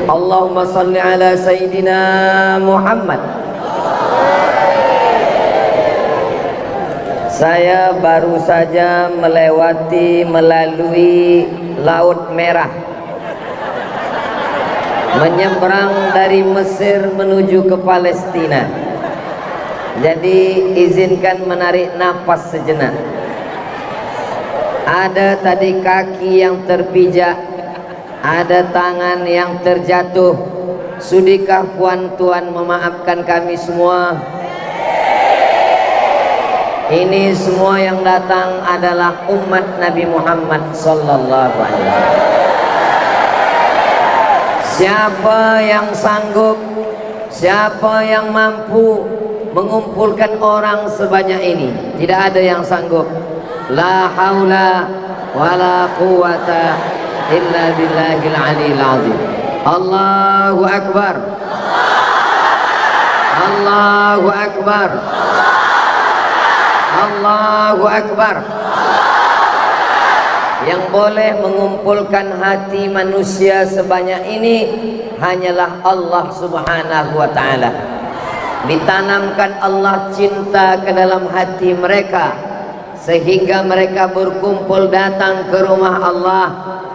Allahumma salli ala Sayyidina Muhammad. Saya baru saja melalui Laut Merah, menyeberang dari Mesir menuju ke Palestina. Jadi izinkan menarik napas sejenak. Ada tadi kaki yang terpijak, ada tangan yang terjatuh. Sudikah puan tuan memaafkan kami semua? Ini semua yang datang adalah umat Nabi Muhammad sallallahu alaihi wasallam. Siapa yang sanggup, siapa yang mampu mengumpulkan orang sebanyak ini? Tidak ada yang sanggup. La haula wala quwata illa billahil aliyil azim. Allahu akbar. Allahu akbar. Allahu akbar. Yang boleh mengumpulkan hati manusia sebanyak ini hanyalah Allah subhanahu wa ta'ala. Ditanamkan Allah cinta ke dalam hati mereka, sehingga mereka berkumpul datang ke rumah Allah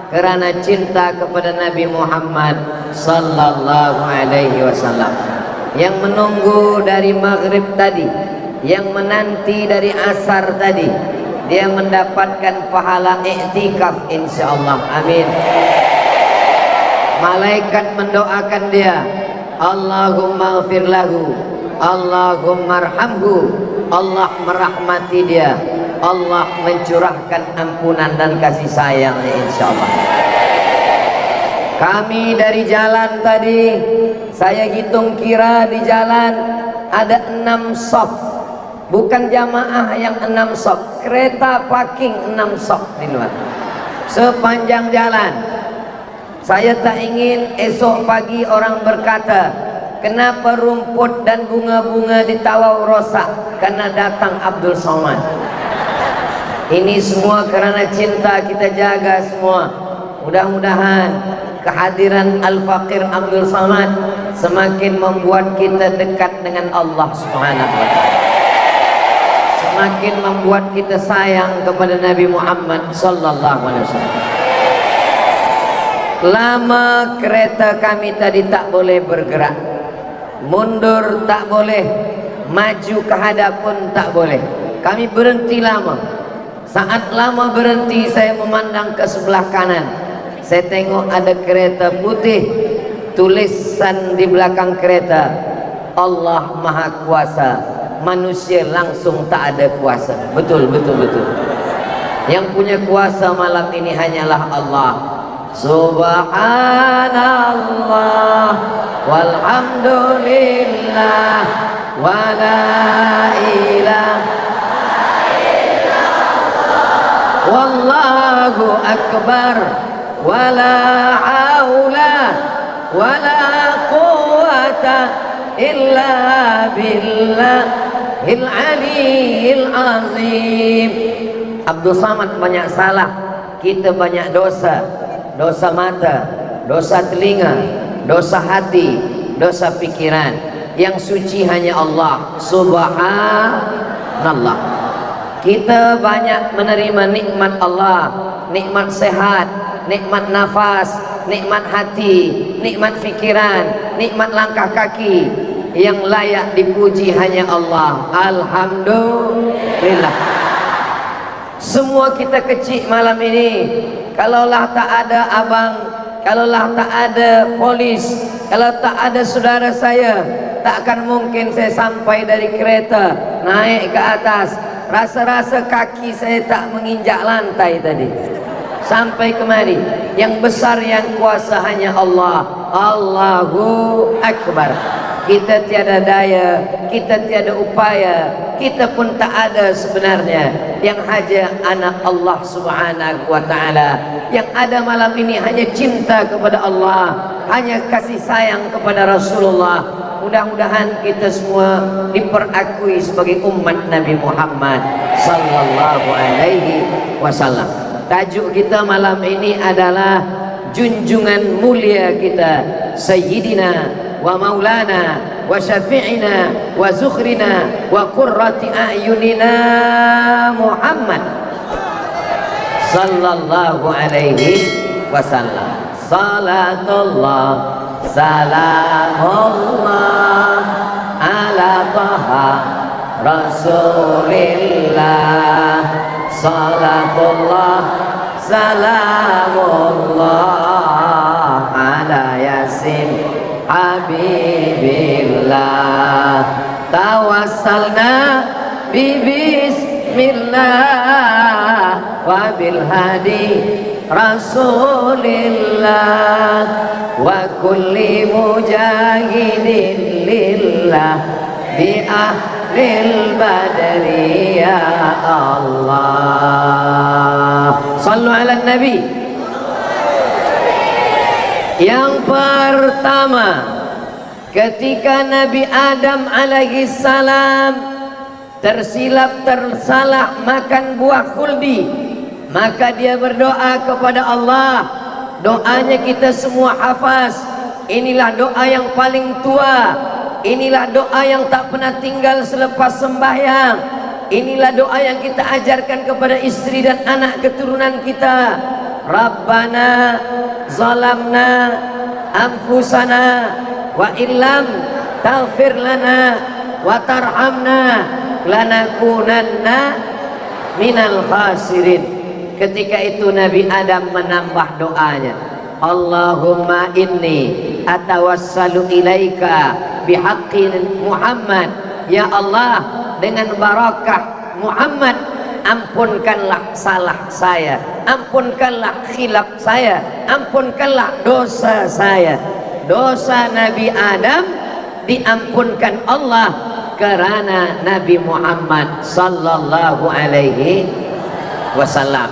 karena cinta kepada Nabi Muhammad sallallahu alaihi wasallam. Yang menunggu dari maghrib tadi, yang menanti dari asar tadi, dia mendapatkan pahala iktikaf insyaallah. Amin. Malaikat mendoakan dia, Allahumma ighfir lahu, Allahumma arhamhu. Allah merahmati dia, Allah mencurahkan ampunan dan kasih sayangnya insyaallah. Kami dari jalan tadi, saya hitung kira di jalan ada 6 shaf. Bukan jamaah yang 6 shaf, kereta parking 6 shaf di luar sepanjang jalan. Saya tak ingin esok pagi orang berkata, kenapa rumput dan bunga-bunga di Tawau rosak karena datang Abdul Somad. Ini semua karena cinta kita jaga semua. Mudah-mudahan kehadiran Al-Faqir Abdul Somad semakin membuat kita dekat dengan Allah Subhanahu wa ta'ala, semakin membuat kita sayang kepada Nabi Muhammad sallallahu alaihi wasallam. Lama kereta kami tadi tak boleh bergerak, mundur tak boleh, maju ke hadap pun tak boleh. Kami berhenti lama. Saat lama berhenti, saya memandang ke sebelah kanan. Saya tengok ada kereta putih, tulisan di belakang kereta, Allah Maha Kuasa, manusia langsung tak ada kuasa. Betul, betul, betul. Yang punya kuasa malam ini hanyalah Allah. Subhanallah walhamdulillah wa la ilaha illallah wallahu akbar wa la haula wa la quwata illa billahil aliyil azim. Abdul Samad banyak salah, kita banyak dosa. Dosa mata, dosa telinga, dosa hati, dosa pikiran. Yang suci hanya Allah Subhanallah. Kita banyak menerima nikmat Allah, nikmat sehat, nikmat nafas, nikmat hati, nikmat pikiran, nikmat langkah kaki. Yang layak dipuji hanya Allah. Alhamdulillah. Semua kita kecil malam ini. Kalaulah tak ada abang, kalaulah tak ada polis, kalau tak ada saudara saya, tak akan mungkin saya sampai dari kereta naik ke atas. Rasa-rasa kaki saya tak menginjak lantai tadi sampai kemari. Yang besar, yang kuasa hanya Allah. Allahu Akbar. Kita tiada daya, kita tiada upaya, kita pun tak ada sebenarnya. Yang hanya anak Allah Subhanahu wa ta'ala. Yang ada malam ini hanya cinta kepada Allah, hanya kasih sayang kepada Rasulullah. Mudah-mudahan kita semua diperakui sebagai umat Nabi Muhammad sallallahu alaihi wasallam. Tajuk kita malam ini adalah junjungan mulia kita Sayyidina wa maulana wa syafi'ina wa zukhrina wa qurrati a'yunina Muhammad sallallahu alaihi wasallam. Salatullah salamullah ala taha rasulillah. Salatullah salamullah ala yasin habibillah. Tawassalna bi bismillah wa bil hadi rasulillah wa kulli mujahidin lillah bi ahlil badri ya Allah. Sallu ala nabi. Yang pertama, ketika Nabi Adam alaihi salam tersilap tersalah makan buah khuldi, maka dia berdoa kepada Allah. Doanya kita semua hafaz. Inilah doa yang paling tua. Inilah doa yang tak pernah tinggal selepas sembahyang. Inilah doa yang kita ajarkan kepada istri dan anak keturunan kita. Rabbana zalamna anfusana wa illam taghfir lana wa tarhamna lanakunanna minal khasirin. Ketika itu Nabi Adam menambah doanya, Allahumma inni atawassalu ilaika bihaqqi Muhammad. Ya Allah, dengan barakah Muhammad, ampunkanlah salah saya, ampunkanlah khilaf saya, ampunkanlah dosa saya. Dosa Nabi Adam diampunkan Allah karena Nabi Muhammad sallallahu alaihi wasallam.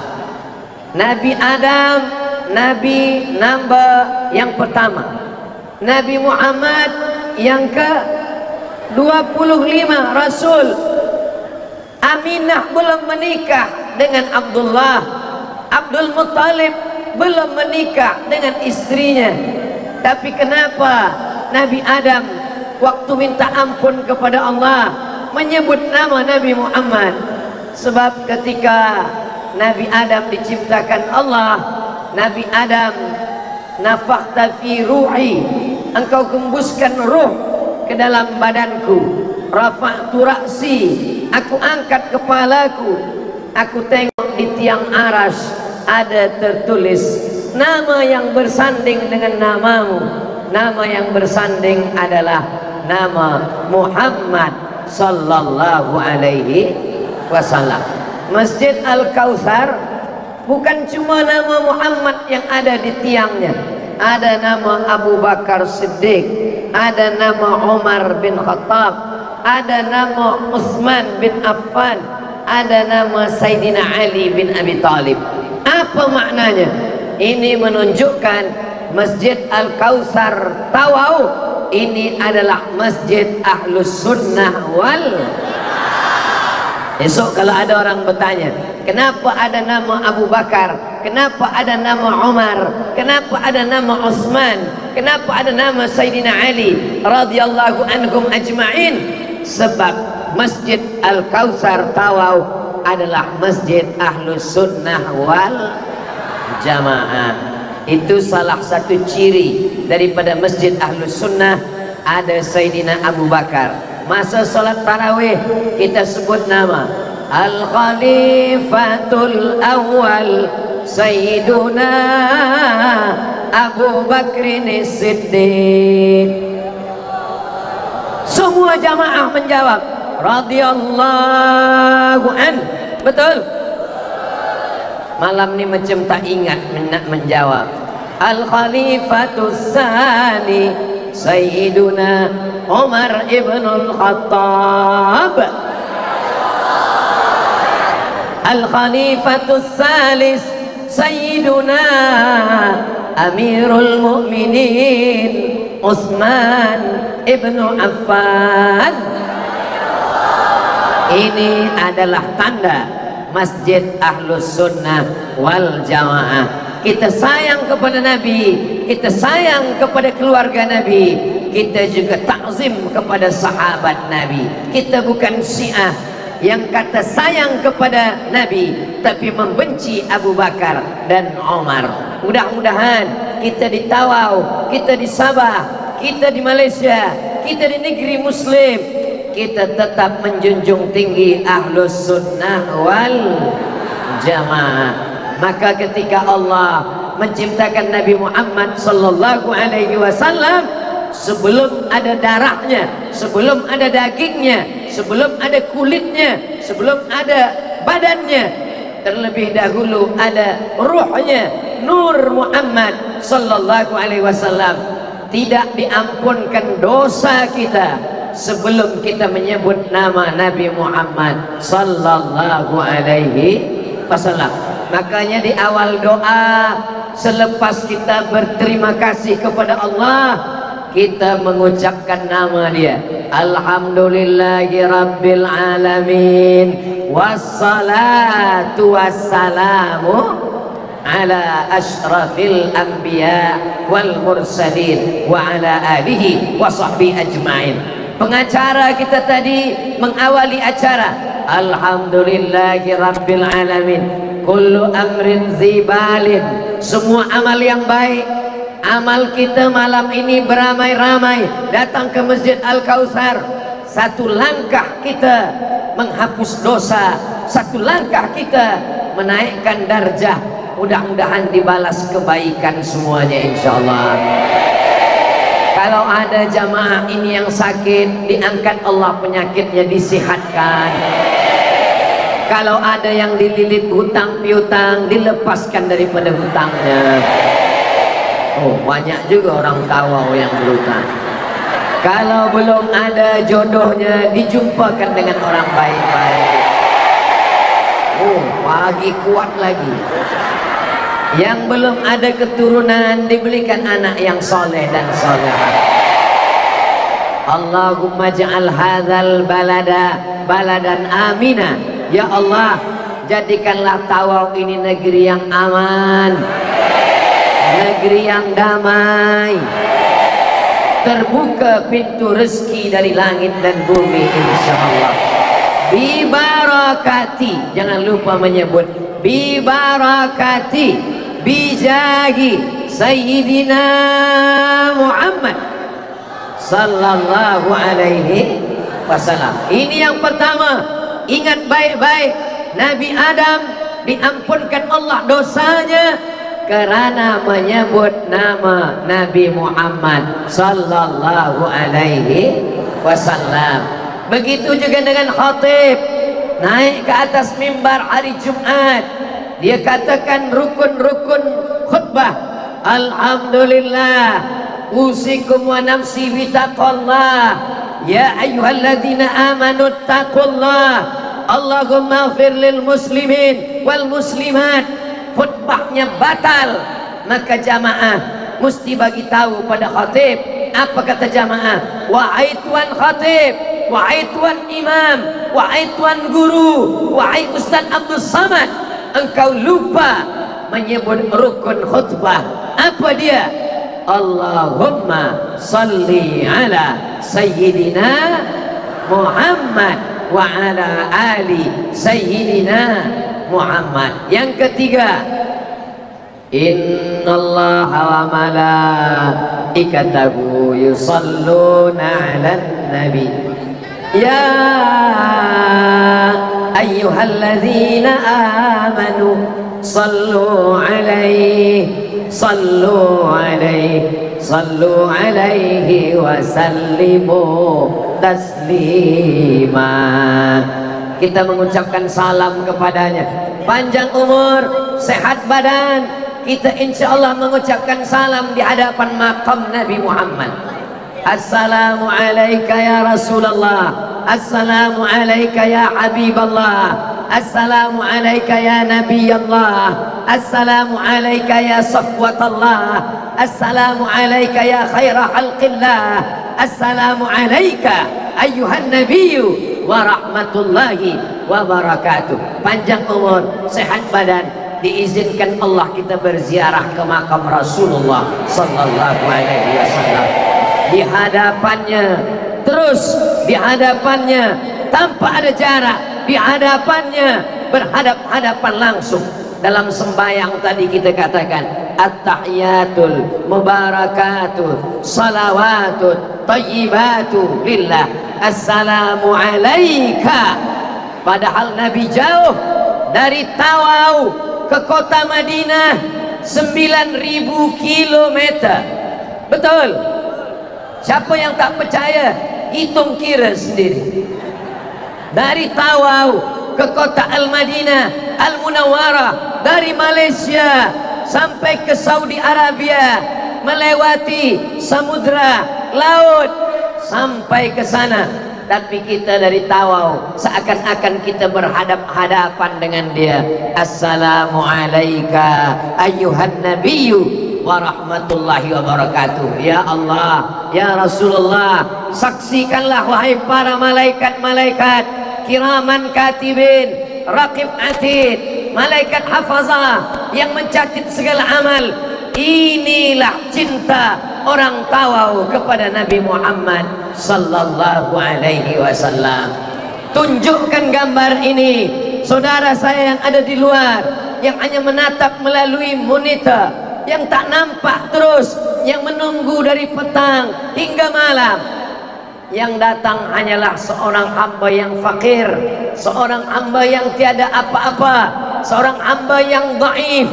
Nabi Adam, Nabi number yang pertama. Nabi Muhammad yang ke-25 Rasul. Aminah belum menikah dengan Abdullah. Abdul Muttalib belum menikah dengan istrinya. Tapi kenapa Nabi Adam waktu minta ampun kepada Allah menyebut nama Nabi Muhammad? Sebab ketika Nabi Adam diciptakan Allah, Nabi Adam, nafakhta fi ruhi, engkau gembuskan ruh ke dalam badanku. Rafa'tu ra'si, aku angkat kepalaku. Aku tengok di tiang aras ada tertulis nama yang bersanding dengan namamu. Nama yang bersanding adalah nama Muhammad sallallahu alaihi wasallam. Masjid Al-Kautsar bukan cuma nama Muhammad yang ada di tiangnya. Ada nama Abu Bakar Siddiq, ada nama Umar bin Khattab, ada nama Utsman bin Affan, ada nama Sayyidina Ali bin Abi Thalib. Apa maknanya? Ini menunjukkan Masjid Al-Kautsar Tawau ini adalah Masjid Ahlus Sunnah wal. Esok kalau ada orang bertanya, kenapa ada nama Abu Bakar, kenapa ada nama Umar, kenapa ada nama Utsman, kenapa ada nama Sayyidina Ali radhiyallahu anhum ajma'in? Sebab Masjid Al-Kautsar Tawau adalah Masjid Ahlus Sunnah wal Jamaah. Itu salah satu ciri daripada Masjid Ahlus Sunnah. Ada Sayyidina Abu Bakar. Masa solat tarawih kita sebut nama Al-Khalifatul Awwal Sayyiduna Abu Bakrin Siddiq. Semua jamaah menjawab radhiyallahu an. Betul? Malam ni macam tak ingat nak menjawab. Al-Khalifatul Tsani Sayyiduna Umar ibn al-Khattab. Al-Khalifatul Tsalis Sayyiduna Amirul Mu'minin Utsman ibn Affan. Ini adalah tanda Masjid Ahlus Sunnah wal Jamaah. kita sayang kepada Nabi, kita sayang kepada keluarga Nabi, kita juga takzim kepada sahabat Nabi. Kita bukan Syiah yang kata sayang kepada Nabi tapi membenci Abu Bakar dan Umar. Mudah-mudahan kita di Tawau, kita di Sabah, kita di Malaysia, kita di negeri Muslim, kita tetap menjunjung tinggi Ahlus Sunnah wal Jamaah. Maka ketika Allah menciptakan Nabi Muhammad sallallahu alaihi wasallam, sebelum ada darahnya, sebelum ada dagingnya, sebelum ada kulitnya, sebelum ada badannya, terlebih dahulu ada ruhnya, Nur Muhammad sallallahu alaihi wasallam. Tidak diampunkan dosa kita sebelum kita menyebut nama Nabi Muhammad sallallahu alaihi wasallam. Makanya di awal doa, selepas kita berterima kasih kepada Allah, kita mengucapkan nama dia. Alhamdulillahi Rabbil Alamin, wassalatu wassalamu ala ashrafil anbiya wal mursalin wa ala alihi wa sahbihi ajma'in. Pengacara kita tadi mengawali acara, Alhamdulillahi Rabbil Alamin, kullu amrin zibalin, semua amal yang baik. Amal kita malam ini beramai-ramai datang ke Masjid Al-Kautsar. Satu langkah kita menghapus dosa, satu langkah kita menaikkan darjah. Mudah-mudahan dibalas kebaikan semuanya insyaallah. Kalau ada jamaah ini yang sakit, diangkat Allah penyakitnya, disihatkan. Kalau ada yang dililit hutang piutang, dilepaskan daripada hutangnya. Oh, banyak juga orang Tawau yang berhutang. Kalau belum ada jodohnya, dijumpakan dengan orang baik-baik. Oh, pagi kuat lagi. Yang belum ada keturunan, diberikan anak yang soleh dan solehah. Allahumma ja'al hadzal balada baladan amina. Ya Allah, jadikanlah Tawau ini negeri yang aman, negeri yang damai, terbuka pintu rezeki dari langit dan bumi insyaallah. Bi barakati, jangan lupa menyebut bi barakati, bi jahi sayyidina Muhammad sallallahu alaihi wasallam. Ini yang pertama. Ingat baik-baik, Nabi Adam diampunkan Allah dosanya karena menyebut nama Nabi Muhammad sallallahu alaihi wasallam. Begitu juga dengan khatib naik ke atas mimbar hari Jumat, dia katakan rukun-rukun khutbah, alhamdulillah usikum wa nafsi bitaqallah ya ayyuhalladzina amanu taqullah Allahumma ighfir lil muslimin wal muslimat. Khutbahnya batal, maka jamaah mesti bagi tahu pada khatib. Apa kata jamaah? Wahai tuan khatib, wahai tuan imam, wahai tuan guru, wahai Ustaz Abdul Samad, engkau lupa menyebut rukun khutbah. Apa dia? Allahumma salli ala sayyidina Muhammad wa ala ali sayyidina Muhammad. Yang ketiga, innallaha wa malaikatahu yusalluna 'alan nabi ya ayyuhalladzina amanu sallu 'alaihi sallu 'alaihi sallu 'alaihi wa sallimu taslima. Kita mengucapkan salam kepadanya, panjang umur, sehat badan. Kita insya Allah mengucapkan salam di hadapan maqam Nabi Muhammad. Assalamu alayka ya Rasulullah, assalamu alayka ya Habiballah, assalamu alayka ya Nabi Allah, assalamu alayka ya Safwatallah, assalamu alayka ya khaira khalqillah, assalamu alayka ayyuhan nabiyyu wa rahmatullahi wa barakatuh. Panjang umur, sehat badan, diizinkan Allah kita berziarah ke makam Rasulullah sallallahu alaihi wasallam. Di hadapannya, terus di hadapannya, tanpa ada jarak, di hadapannya, berhadap-hadapan langsung. Dalam sembahyang tadi kita katakan at-tahiyatul mubarakatuh salawatut tayyibatu lillah, assalamu alaika. Padahal Nabi jauh dari Tawau ke kota Madinah 9.000 kilometer. Betul? Siapa yang tak percaya, hitung kira sendiri. Dari Tawau ke kota Al-Madinah Al-Munawwarah, dari Malaysia sampai ke Saudi Arabia, melewati samudra, laut, sampai ke sana. Tapi kita dari Tawau seakan-akan kita berhadap-hadapan dengan dia. Assalamu alayka ayyuhan nabiyyu wa rahmatullahi wa barakatuh. Ya Allah, ya Rasulullah, saksikanlah wahai para malaikat-malaikat, kiraman katibin, raqib atid, malaikat hafazah yang mencatat segala amal. Inilah cinta orang Tawau kepada Nabi Muhammad sallallahu alaihi wasallam. Tunjukkan gambar ini, saudara saya yang ada di luar, yang hanya menatap melalui monitor, yang tak nampak terus, yang menunggu dari petang hingga malam. Yang datang hanyalah seorang hamba yang fakir, seorang hamba yang tiada apa-apa, seorang hamba yang dhaif.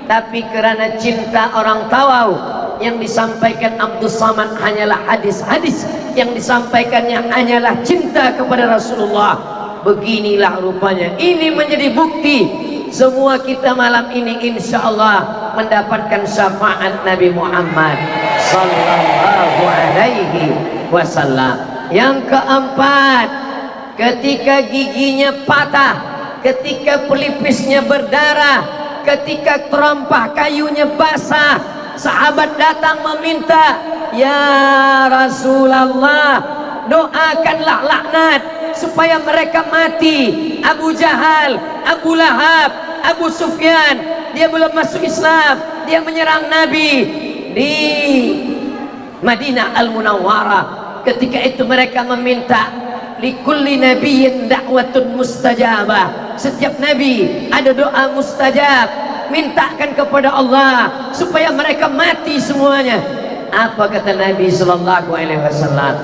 Tapi kerana cinta orang Tawau, yang disampaikan Abdul Samad hanyalah hadis-hadis, yang disampaikannya hanyalah cinta kepada Rasulullah. Beginilah rupanya. Ini menjadi bukti semua kita malam ini insyaallah mendapatkan syafaat Nabi Muhammad sallallahu alaihi wasallam. Yang keempat, ketika giginya patah, ketika pelipisnya berdarah, ketika terompah kayunya basah, sahabat datang meminta, ya Rasulullah, doakanlah laknat supaya mereka mati. Abu Jahal, Abu Lahab, Abu Sufyan, dia belum masuk Islam, dia menyerang Nabi di Madinah Al-Munawwarah. Ketika itu mereka meminta, likulli nabiyyin da'watun mustajabah. Setiap nabi ada doa mustajab. Mintakan kepada Allah supaya mereka mati semuanya. Apa kata Nabi sallallahu alaihi wasallam?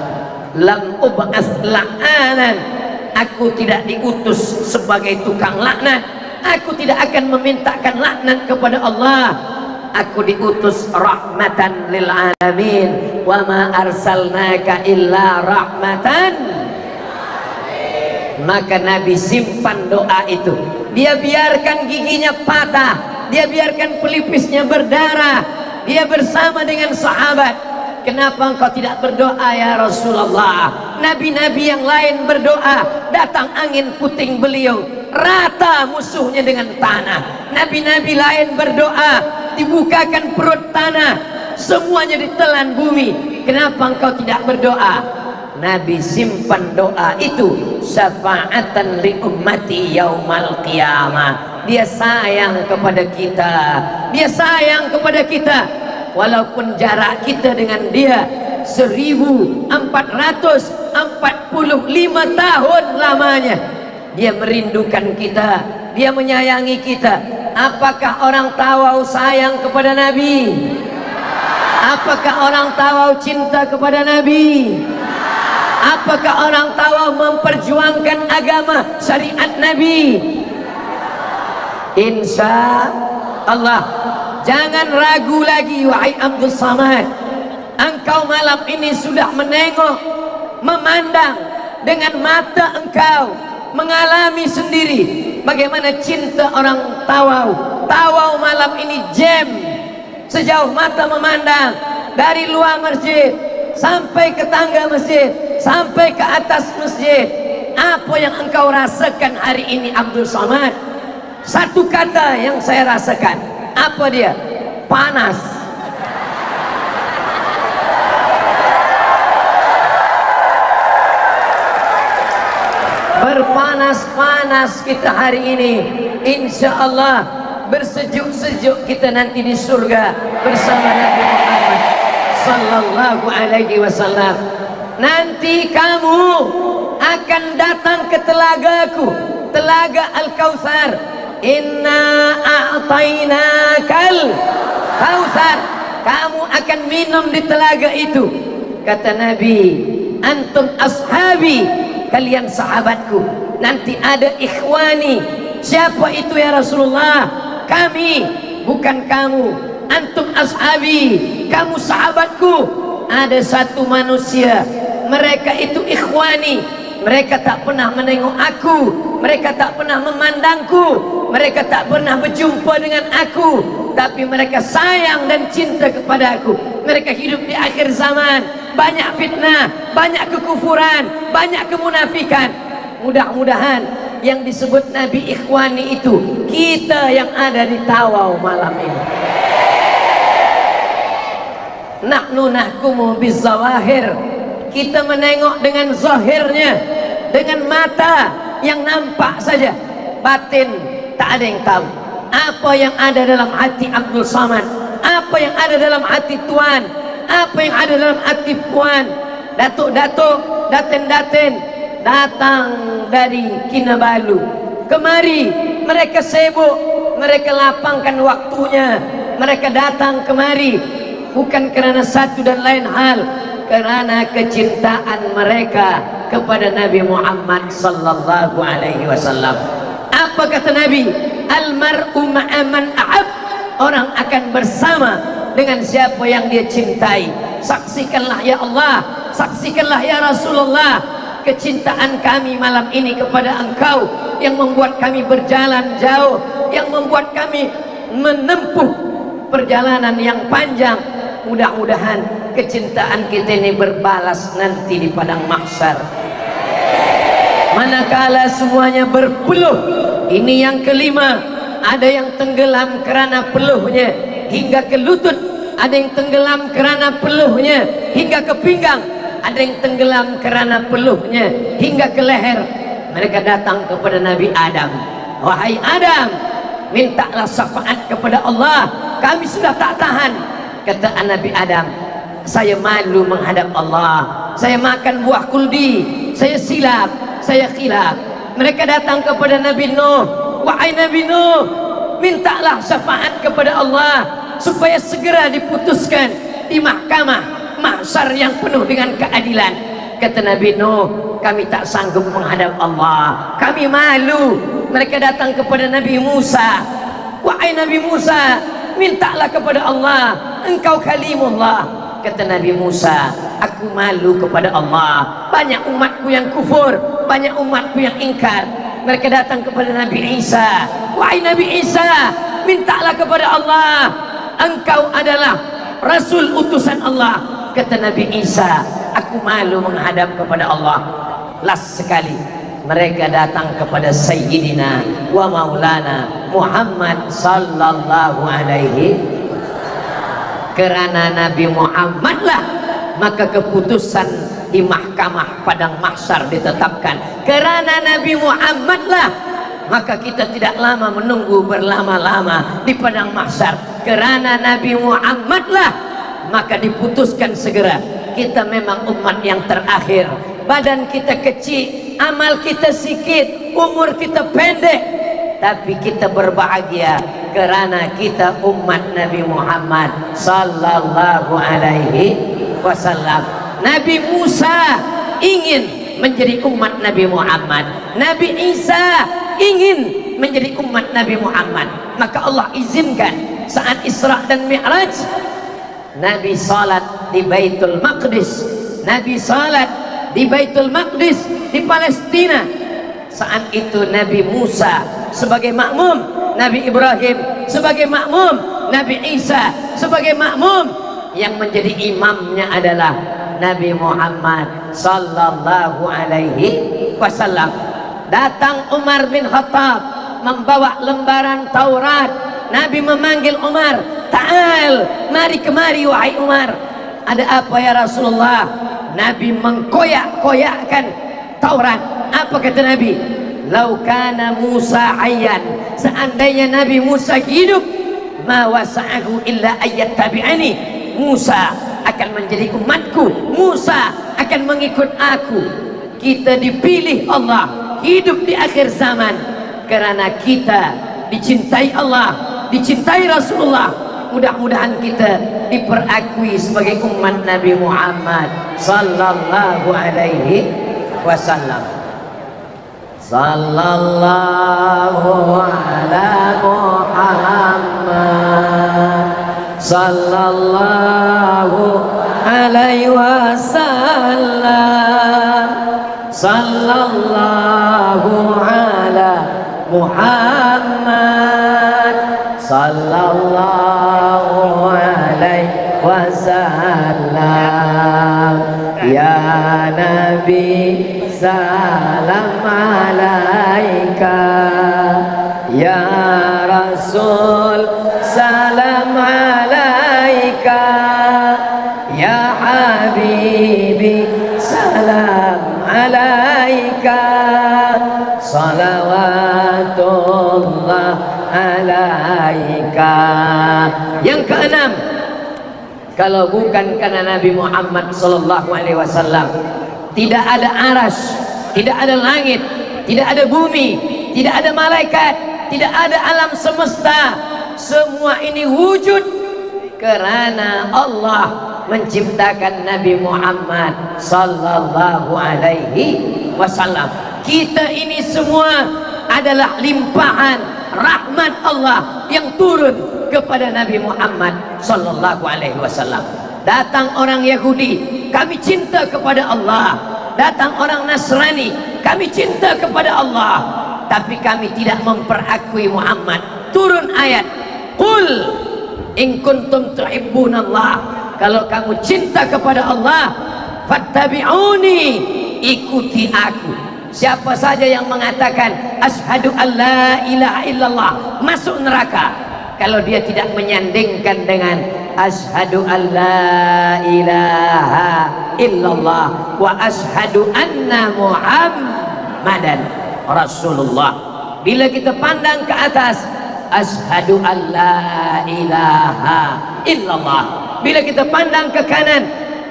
Lam ub'ats la'anan. Aku tidak diutus sebagai tukang laknat. Aku tidak akan memintakan laknat kepada Allah. Aku diutus rahmatan lil alamin, wa ma arsalnaka illa rahmatan. Maka Nabi simpan doa itu. Dia biarkan giginya patah, dia biarkan pelipisnya berdarah, dia bersama dengan sahabat. Kenapa engkau tidak berdoa ya Rasulullah? Nabi-nabi yang lain berdoa, datang angin puting beliung, rata musuhnya dengan tanah. Nabi-nabi lain berdoa, dibukakan perut tanah, semuanya ditelan bumi. Kenapa engkau tidak berdoa? Nabi simpan doa itu syafaatan li ummati yaumal qiyamah. Dia sayang kepada kita, dia sayang kepada kita. Walaupun jarak kita dengan dia 1445 tahun lamanya, dia merindukan kita, dia menyayangi kita. Apakah orang Tawau sayang kepada Nabi? Apakah orang Tawau cinta kepada Nabi? Apakah orang Tawau memperjuangkan agama syariat Nabi? Insya Allah. Jangan ragu lagi wahai Abdul Samad. Engkau malam ini sudah menengok, memandang dengan mata engkau, mengalami sendiri bagaimana cinta orang Tawau. Tawau malam ini jam sejauh mata memandang, dari luar masjid sampai ke tangga masjid, sampai ke atas masjid. Apa yang engkau rasakan hari ini Abdul Samad? Satu kata yang saya rasakan, apa dia? Panas. Berpanas-panas kita hari ini. Insya Allah bersejuk-sejuk kita nanti di surga bersama Nabi Muhammad sallallahu alaihi wasallam. Nanti kamu akan datang ke telagaku, telaga Al-Kautsar. Inna a'tainakal kautsar. Kamu akan minum di telaga itu. Kata Nabi, antum ashabi, kalian sahabatku. Nanti ada ikhwani. Siapa itu ya Rasulullah? Kami, bukan kamu. Antum ashabi, kamu sahabatku. Ada satu manusia, mereka itu ikhwani. Mereka tak pernah menengok aku, mereka tak pernah memandangku, mereka tak pernah berjumpa dengan aku, tapi mereka sayang dan cinta kepada aku. Mereka hidup di akhir zaman, banyak fitnah, banyak kekufuran, banyak kemunafikan. Mudah-mudahan yang disebut Nabi ikhwani itu kita yang ada di Tawau malam ini. Nahnu nahkumu bizawahir. Kita menengok dengan zahirnya, dengan mata yang nampak saja. Batin tak ada yang tahu. Apa yang ada dalam hati Abdul Samad, apa yang ada dalam hati Tuan, apa yang ada dalam hati Puan, datuk-datuk, daten-daten datang dari Kinabalu kemari. Mereka sibuk, mereka lapangkan waktunya, mereka datang kemari bukan kerana satu dan lain hal, kerana kecintaan mereka kepada Nabi Muhammad sallallahu alaihi wasallam. Apa kata Nabi? Almar'u ma'a man ahab. Orang akan bersama dengan siapa yang dia cintai. Saksikanlah ya Allah, saksikanlah ya Rasulullah kecintaan kami malam ini kepada engkau yang membuat kami berjalan jauh, yang membuat kami menempuh perjalanan yang panjang. Mudah-mudahan kecintaan kita ini berbalas nanti di padang mahsyar. Manakala semuanya berpeluh, ini yang kelima, ada yang tenggelam kerana peluhnya hingga ke lutut, ada yang tenggelam kerana peluhnya hingga ke pinggang, ada yang tenggelam kerana peluhnya hingga ke leher. Mereka datang kepada Nabi Adam. Wahai Adam, mintalah syafaat kepada Allah, kami sudah tak tahan. Kata Nabi Adam, saya malu menghadap Allah, saya makan buah kuldi, saya silap, saya khilaf. Mereka datang kepada Nabi Nuh. Wahai Nabi Nuh, mintalah syafaat kepada Allah supaya segera diputuskan di mahkamah mahsyar yang penuh dengan keadilan. Kata Nabi Nuh, kami tak sanggup menghadap Allah, kami malu. Mereka datang kepada Nabi Musa. Wahai Nabi Musa, mintalah kepada Allah, engkau kalimullah. Kata Nabi Musa, aku malu kepada Allah, banyak umatku yang kufur, banyak umatku yang ingkar. Mereka datang kepada Nabi Isa. Wahai Nabi Isa, mintalah kepada Allah, engkau adalah Rasul utusan Allah. Kata Nabi Isa, aku malu menghadap kepada Allah. Last sekali mereka datang kepada Sayyidina wa Maulana Muhammad sallallahu alaihi. Kerana Nabi Muhammadlah maka keputusan di mahkamah padang mahsyar ditetapkan. Kerana Nabi Muhammadlah maka kita tidak lama menunggu berlama-lama di padang mahsyar. Kerana Nabi Muhammadlah maka diputuskan segera. Kita memang umat yang terakhir, badan kita kecil, amal kita sikit, umur kita pendek, tapi kita berbahagia kerana kita umat Nabi Muhammad sallallahu alaihi wasallam. Nabi Musa ingin menjadi umat Nabi Muhammad, Nabi Isa ingin menjadi umat Nabi Muhammad. Maka Allah izinkan saat Isra dan Mi'raj Nabi salat di Baitul Maqdis, Nabi salat di Baitul Maqdis di Palestina. Saat itu Nabi Musa sebagai makmum, Nabi Ibrahim sebagai makmum, Nabi Isa sebagai makmum. Yang menjadi imamnya adalah Nabi Muhammad sallallahu alaihi wasallam. Datang Umar bin Khattab membawa lembaran Taurat. Nabi memanggil Umar, "Ta'al, mari kemari wahai Umar." Ada apa ya Rasulullah? Nabi mengkoyak-koyakkan Taurat. Apa kata Nabi? lau kana Musa hayyan, seandainya Nabi Musa hidup, ma wasa'ahu illa ayyattabi'ani, Musa akan menjadi umatku, Musa akan mengikut aku. Kita dipilih Allah hidup di akhir zaman karena kita dicintai Allah, dicintai Rasulullah. Mudah-mudahan kita diperakui sebagai umat Nabi Muhammad sallallahu alaihi wasallam. Sallallahu ala Muhammad sallallahu alaihi wasallam. Sallallahu ala Muhammad sallallahu alaihi wasallam. Ya Nabi salam alaika, ya Rasul salam alaika, ya Habibi salam alaika, salawatullah alaika. Yang keenam, kalau bukan karena Nabi Muhammad sallallahu alaihi wasallam, tidak ada aras, tidak ada langit, tidak ada bumi, tidak ada malaikat, tidak ada alam semesta. Semua ini wujud karena Allah menciptakan Nabi Muhammad sallallahu alaihi wasallam. Kita ini semua adalah limpahan rahmat Allah yang turun kepada Nabi Muhammad sallallahu alaihi wasallam. Datang orang Yahudi, kami cinta kepada Allah. Datang orang Nasrani, kami cinta kepada Allah. Tapi kami tidak memperakui Muhammad. Turun ayat, qul in kuntum tuhibbunallah, kalau kamu cinta kepada Allah, fattabi'uni, ikuti aku. Siapa saja yang mengatakan asyhadu alla ilaha illallah masuk neraka kalau dia tidak menyandingkan dengan asyhadu alla ilaha illallah wa asyhadu anna Muhammadan Rasulullah. Bila kita pandang ke atas, asyhadu alla ilaha illallah. Bila kita pandang ke kanan,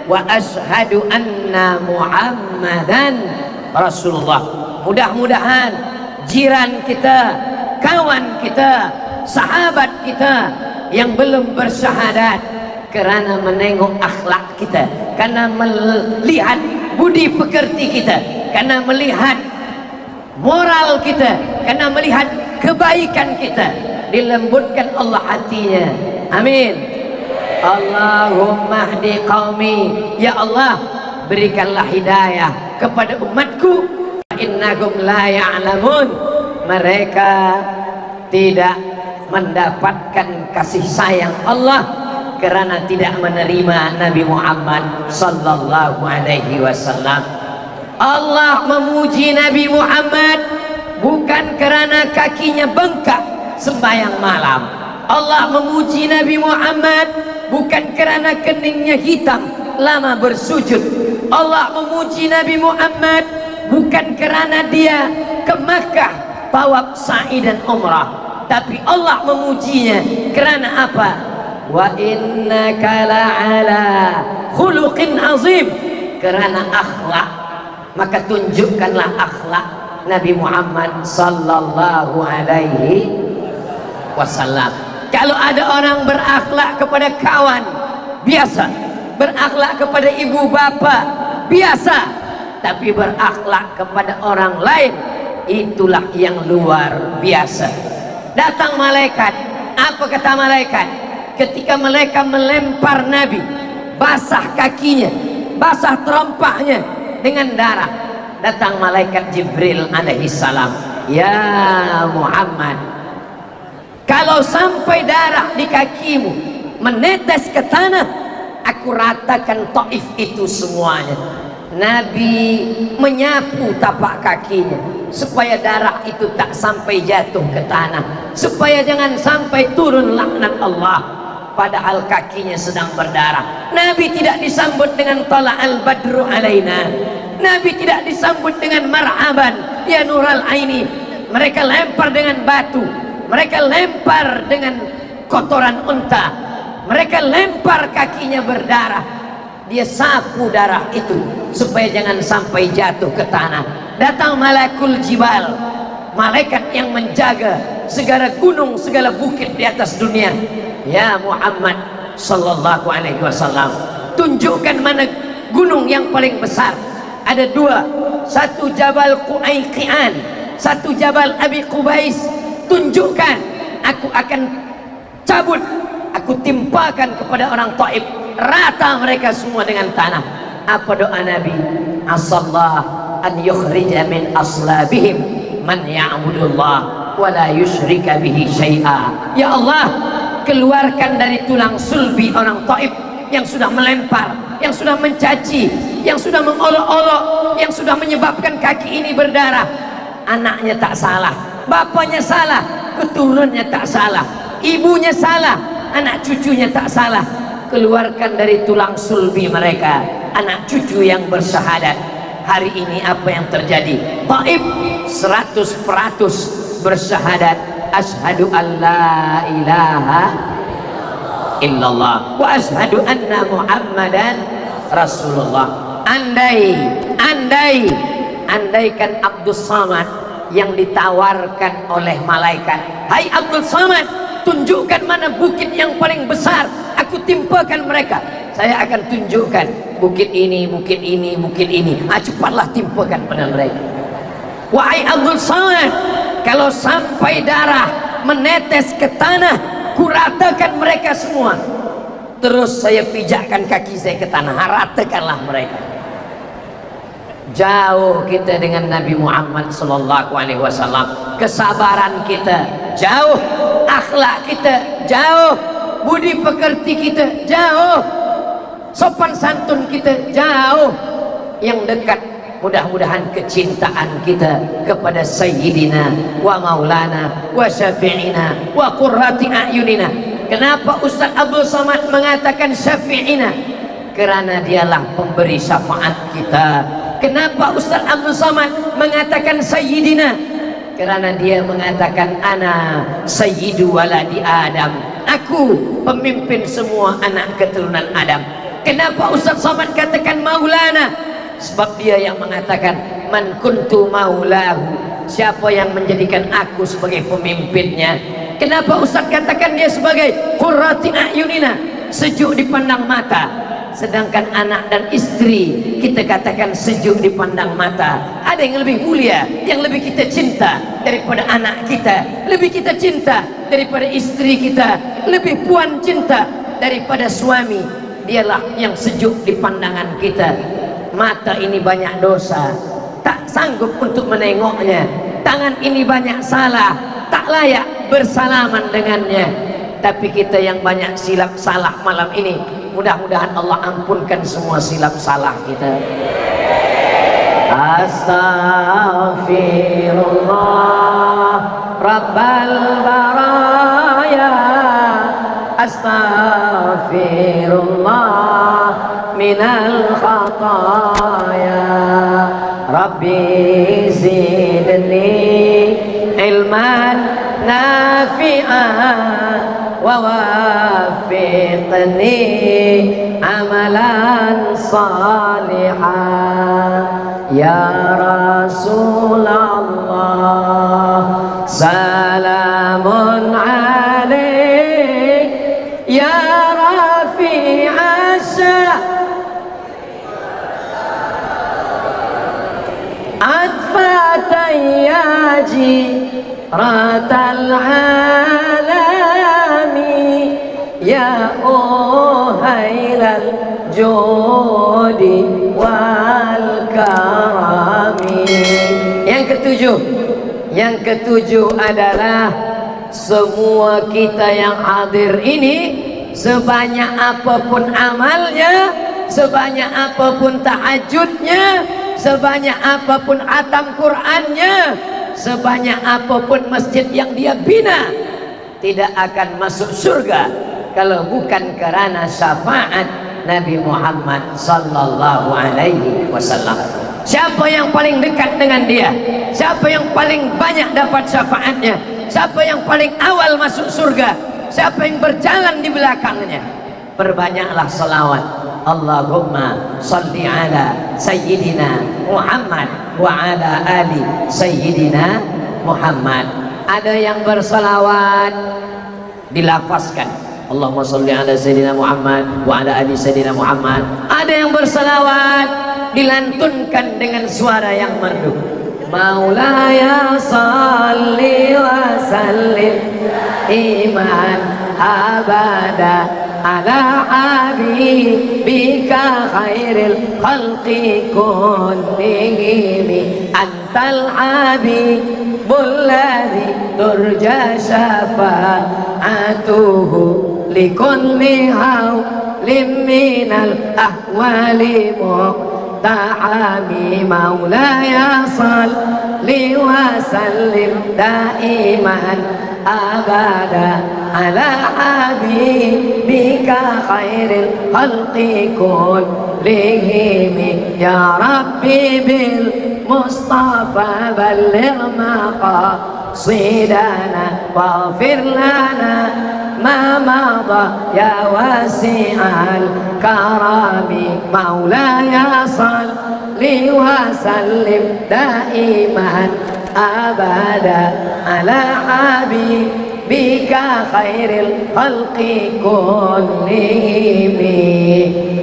wa asyhadu anna Muhammadan Rasulullah. Mudah-mudahan jiran kita, kawan kita, sahabat kita yang belum bersyahadat, kerana menengok akhlak kita, karena melihat budi pekerti kita, karena melihat moral kita, karena melihat kebaikan kita, dilembutkan Allah hatinya. Amin. Allahumma hdi qaumi, ya Allah berikanlah hidayah kepada umatku, innahum la ya'lamun, mereka tidak mendapatkan kasih sayang Allah kerana tidak menerima Nabi Muhammad sallallahu alaihi wasallam. Allah memuji Nabi Muhammad bukan kerana kakinya bengkak sembahyang malam. Allah memuji Nabi Muhammad bukan kerana keningnya hitam lama bersujud. Allah memuji Nabi Muhammad bukan kerana dia ke Makkah tawaf sa'i dan umrah, tapi Allah memujinya kerana apa? Wa innaka la'ala khuluqin azim, kerana akhlak. Maka tunjukkanlah akhlak Nabi Muhammad sallallahu alaihi wasallam. Kalau ada orang berakhlak kepada kawan, biasa. Berakhlak kepada ibu bapa, biasa. Tapi berakhlak kepada orang lain, itulah yang luar biasa. Datang malaikat, apa kata malaikat? Ketika mereka melempar Nabi, basah kakinya, basah terompahnya dengan darah. Datang malaikat Jibril alaihi salam, ya Muhammad, kalau sampai darah di kakimu menetes ke tanah, aku ratakan Taif itu semuanya. Nabi menyapu tapak kakinya supaya darah itu tak sampai jatuh ke tanah, supaya jangan sampai turun laknat Allah. Padahal kakinya sedang berdarah. Nabi tidak disambut dengan tala'al badru alaina. Nabi tidak disambut dengan marhaban ya nural aini. Mereka lempar dengan batu, mereka lempar dengan kotoran unta, mereka lempar kakinya berdarah. Dia sapu darah itu supaya jangan sampai jatuh ke tanah. Datang malakul jibal, malaikat yang menjaga segala gunung, segala bukit di atas dunia. Ya Muhammad sallallahu alaihi wasallam, tunjukkan mana gunung yang paling besar. Ada dua, satu Jabal Qu'aiqian, satu Jabal Abi Qubais. Tunjukkan, aku akan cabut, aku timpakan kepada orang Taif, rata mereka semua dengan tanah. Apa doa Nabi? Asallah an yukhrija min aslabihim man ya'budullah wa la yusyrika bihi syai'a. Ya Allah, keluarkan dari tulang sulbi orang Taif yang sudah melempar, yang sudah mencaci, yang sudah mengolok-olok, yang sudah menyebabkan kaki ini berdarah. Anaknya tak salah, bapaknya salah, keturunannya tak salah, ibunya salah, anak cucunya tak salah. Keluarkan dari tulang sulbi mereka anak cucu yang bersyahadat. Hari ini apa yang terjadi? Taif 100% bersyahadat, asyhadu an la ilaha illallah wa asyhadu anna muhammadan rasulullah. Andaikan Abdul Samad yang ditawarkan oleh malaikat, hai Abdul Samad, tunjukkan mana bukit yang paling besar, aku timpakan mereka. Saya akan tunjukkan bukit ini, bukit ini, bukit ini. Cepatlah timpakan pada mereka. Wahai Abdul Samad, kalau sampai darah menetes ke tanah, kuratakan mereka semua. Terus saya pijakkan kaki saya ke tanah, ratakanlah mereka. Jauh kita dengan Nabi Muhammad sallallahu alaihi wasallam. Kesabaran kita jauh, akhlak kita jauh, budi pekerti kita jauh, sopan santun kita jauh. Yang dekat mudah-mudahan kecintaan kita kepada Sayyidina wa Maulana wa Syafi'ina wa Qurrati A'yunina. Kenapa Ustaz Abdul Samad mengatakan Syafi'ina? Karena dialah pemberi syafaat kita. Kenapa Ustaz Abdul Samad mengatakan Sayyidina? Karena dia mengatakan ana sayyidu waladi Adam, aku pemimpin semua anak keturunan Adam. Kenapa Ustaz Samad katakan Maulana? Sebab dia yang mengatakan man kuntu maulahu, siapa yang menjadikan aku sebagai pemimpinnya. Kenapa Ustaz katakan dia sebagai qurrati a'yunina, sejuk dipandang mata. Sedangkan anak dan istri kita katakan sejuk dipandang mata. Ada yang lebih mulia, yang lebih kita cinta daripada anak kita, lebih kita cinta daripada istri kita, lebih puan cinta daripada suami. Dialah yang sejuk di pandangan kita. Mata ini banyak dosa, tak sanggup untuk menengoknya. Tangan ini banyak salah, tak layak bersalaman dengannya. Tapi kita yang banyak silap salah malam ini, mudah-mudahan Allah ampunkan semua silap salah kita. Astaghfirullah Rabbal baraya, astaghfirullah minal khataya, Rabbi zidni ilman nafi'an wa wafiqni amalan salihan. Ya Rasulullah salamun alaik, ya rafi'as adfatayyaji ratal alami, ya uhailal jodi wal karami. Yang ketujuh adalah semua kita yang hadir ini, sebanyak apapun amalnya, sebanyak apapun tahajudnya, sebanyak apapun khatam Qur'annya, sebanyak apapun masjid yang dia bina, tidak akan masuk surga kalau bukan karena syafaat Nabi Muhammad sallallahu alaihi wasallam. Siapa yang paling dekat dengan dia? Siapa yang paling banyak dapat syafaatnya? Siapa yang paling awal masuk surga? Siapa yang berjalan di belakangnya? Perbanyaklah salawat. Allahumma salli ala Sayyidina Muhammad wa ala ali Sayyidina Muhammad. Ada yang bersalawat dilafazkan, Allahumma salli ala Sayyidina Muhammad wa ala ali Sayyidina Muhammad. Ada yang bersalawat dilantunkan dengan suara yang merdu, Maulaya salli wa sallim iman abada ala habibika khairil khalqi kullihim, antal habibul ladzi turja syafa'atuhu likulli hawlim minal ahwali muqtahami. Maulaya salli wa sallim daiman abada ala habibika khairil khalqi kullihim. Ya Rabbi bil Mustafa balligh maqasidana waghfir lana ma madha ya wasi'al karami. Maulaya salli wa sallim daiman abada ala habibika khairil khalqi kullihim.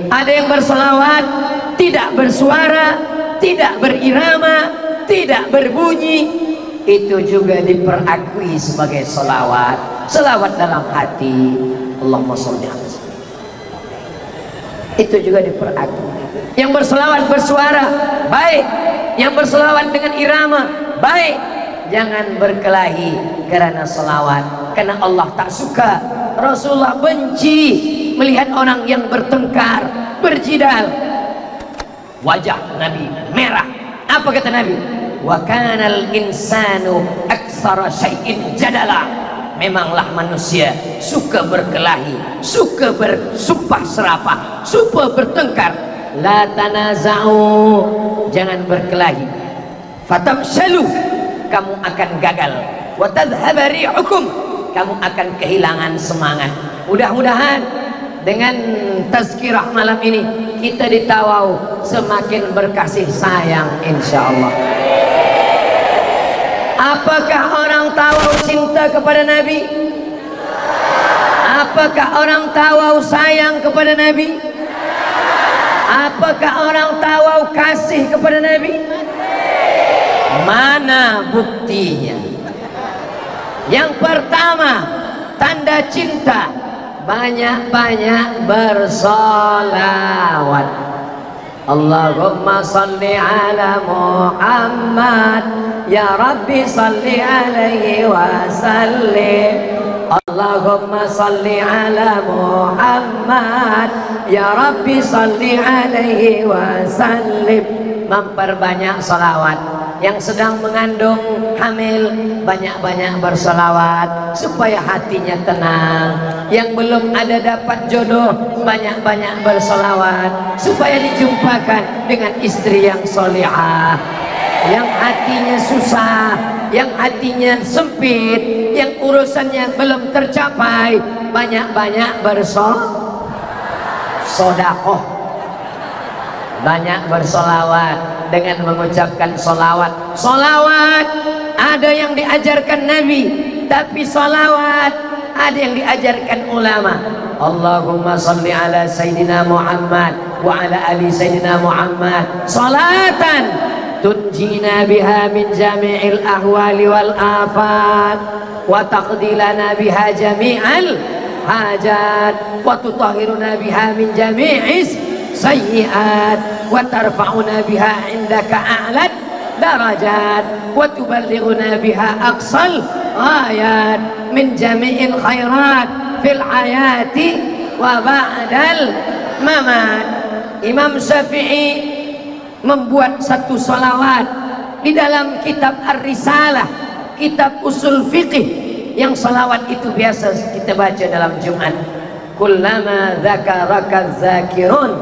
Ada yang berselawat tidak bersuara, tidak berirama, tidak berbunyi, itu juga diperakui sebagai selawat. Selawat dalam hati, Allahumma sholli ala sayyidina, itu juga diperakui. Yang berselawat bersuara baik, yang berselawat dengan irama baik. Jangan berkelahi karena selawat, karena Allah tak suka. Rasulullah benci melihat orang yang bertengkar, berjidal. Wajah Nabi merah. Apa kata Nabi? Wa kanal insanu aktsara syai'in jadala. Memanglah manusia suka berkelahi, suka bersumpah serapah, suka bertengkar. La tanaza'u, jangan berkelahi. Fatamshalu, kamu akan gagal. Wa tadhhaba rihukum, kamu akan kehilangan semangat. Mudah-mudahan dengan tazkirah malam ini kita ditawau semakin berkasih sayang insyaallah. Apakah orang tawau cinta kepada Nabi? Apakah orang tawau sayang kepada Nabi? Apakah orang tawau kasih kepada Nabi? Mana buktinya? Yang pertama, tanda cinta, banyak-banyak bersolawat. Allahumma salli ala Muhammad, ya Rabbi salli alaihi wa sallim. Allahumma salli ala Muhammad, ya Rabbi salli alaihi wa sallim. Memperbanyak salawat. Yang sedang mengandung, hamil, banyak-banyak bersolawat supaya hatinya tenang. Yang belum ada dapat jodoh, banyak-banyak bersolawat supaya dijumpakan dengan istri yang solihah. Yang hatinya susah, yang hatinya sempit, yang urusannya belum tercapai, banyak-banyak bersodakoh, banyak bersolawat. Dengan mengucapkan solawat. Solawat ada yang diajarkan Nabi, tapi solawat ada yang diajarkan ulama. Allahumma salli ala Sayyidina Muhammad wa ala ali Sayyidina Muhammad salatan tunjina biha min jami'il ahwali wal afat wa taqdilana biha jami'al hajat wa tutahhiruna biha min jami'is sayyi'at wa tarfa'una biha 'indaka a'lad darajat wa tuballighuna biha aqsal ghayat min jami'il khairat fil hayati wa ba'dal mamat. Imam Syafi'i membuat satu salawat di dalam kitab Ar-Risalah, kitab usul fiqih, yang salawat itu biasa kita baca dalam Jumat. Kullama dzakaraka dzakirun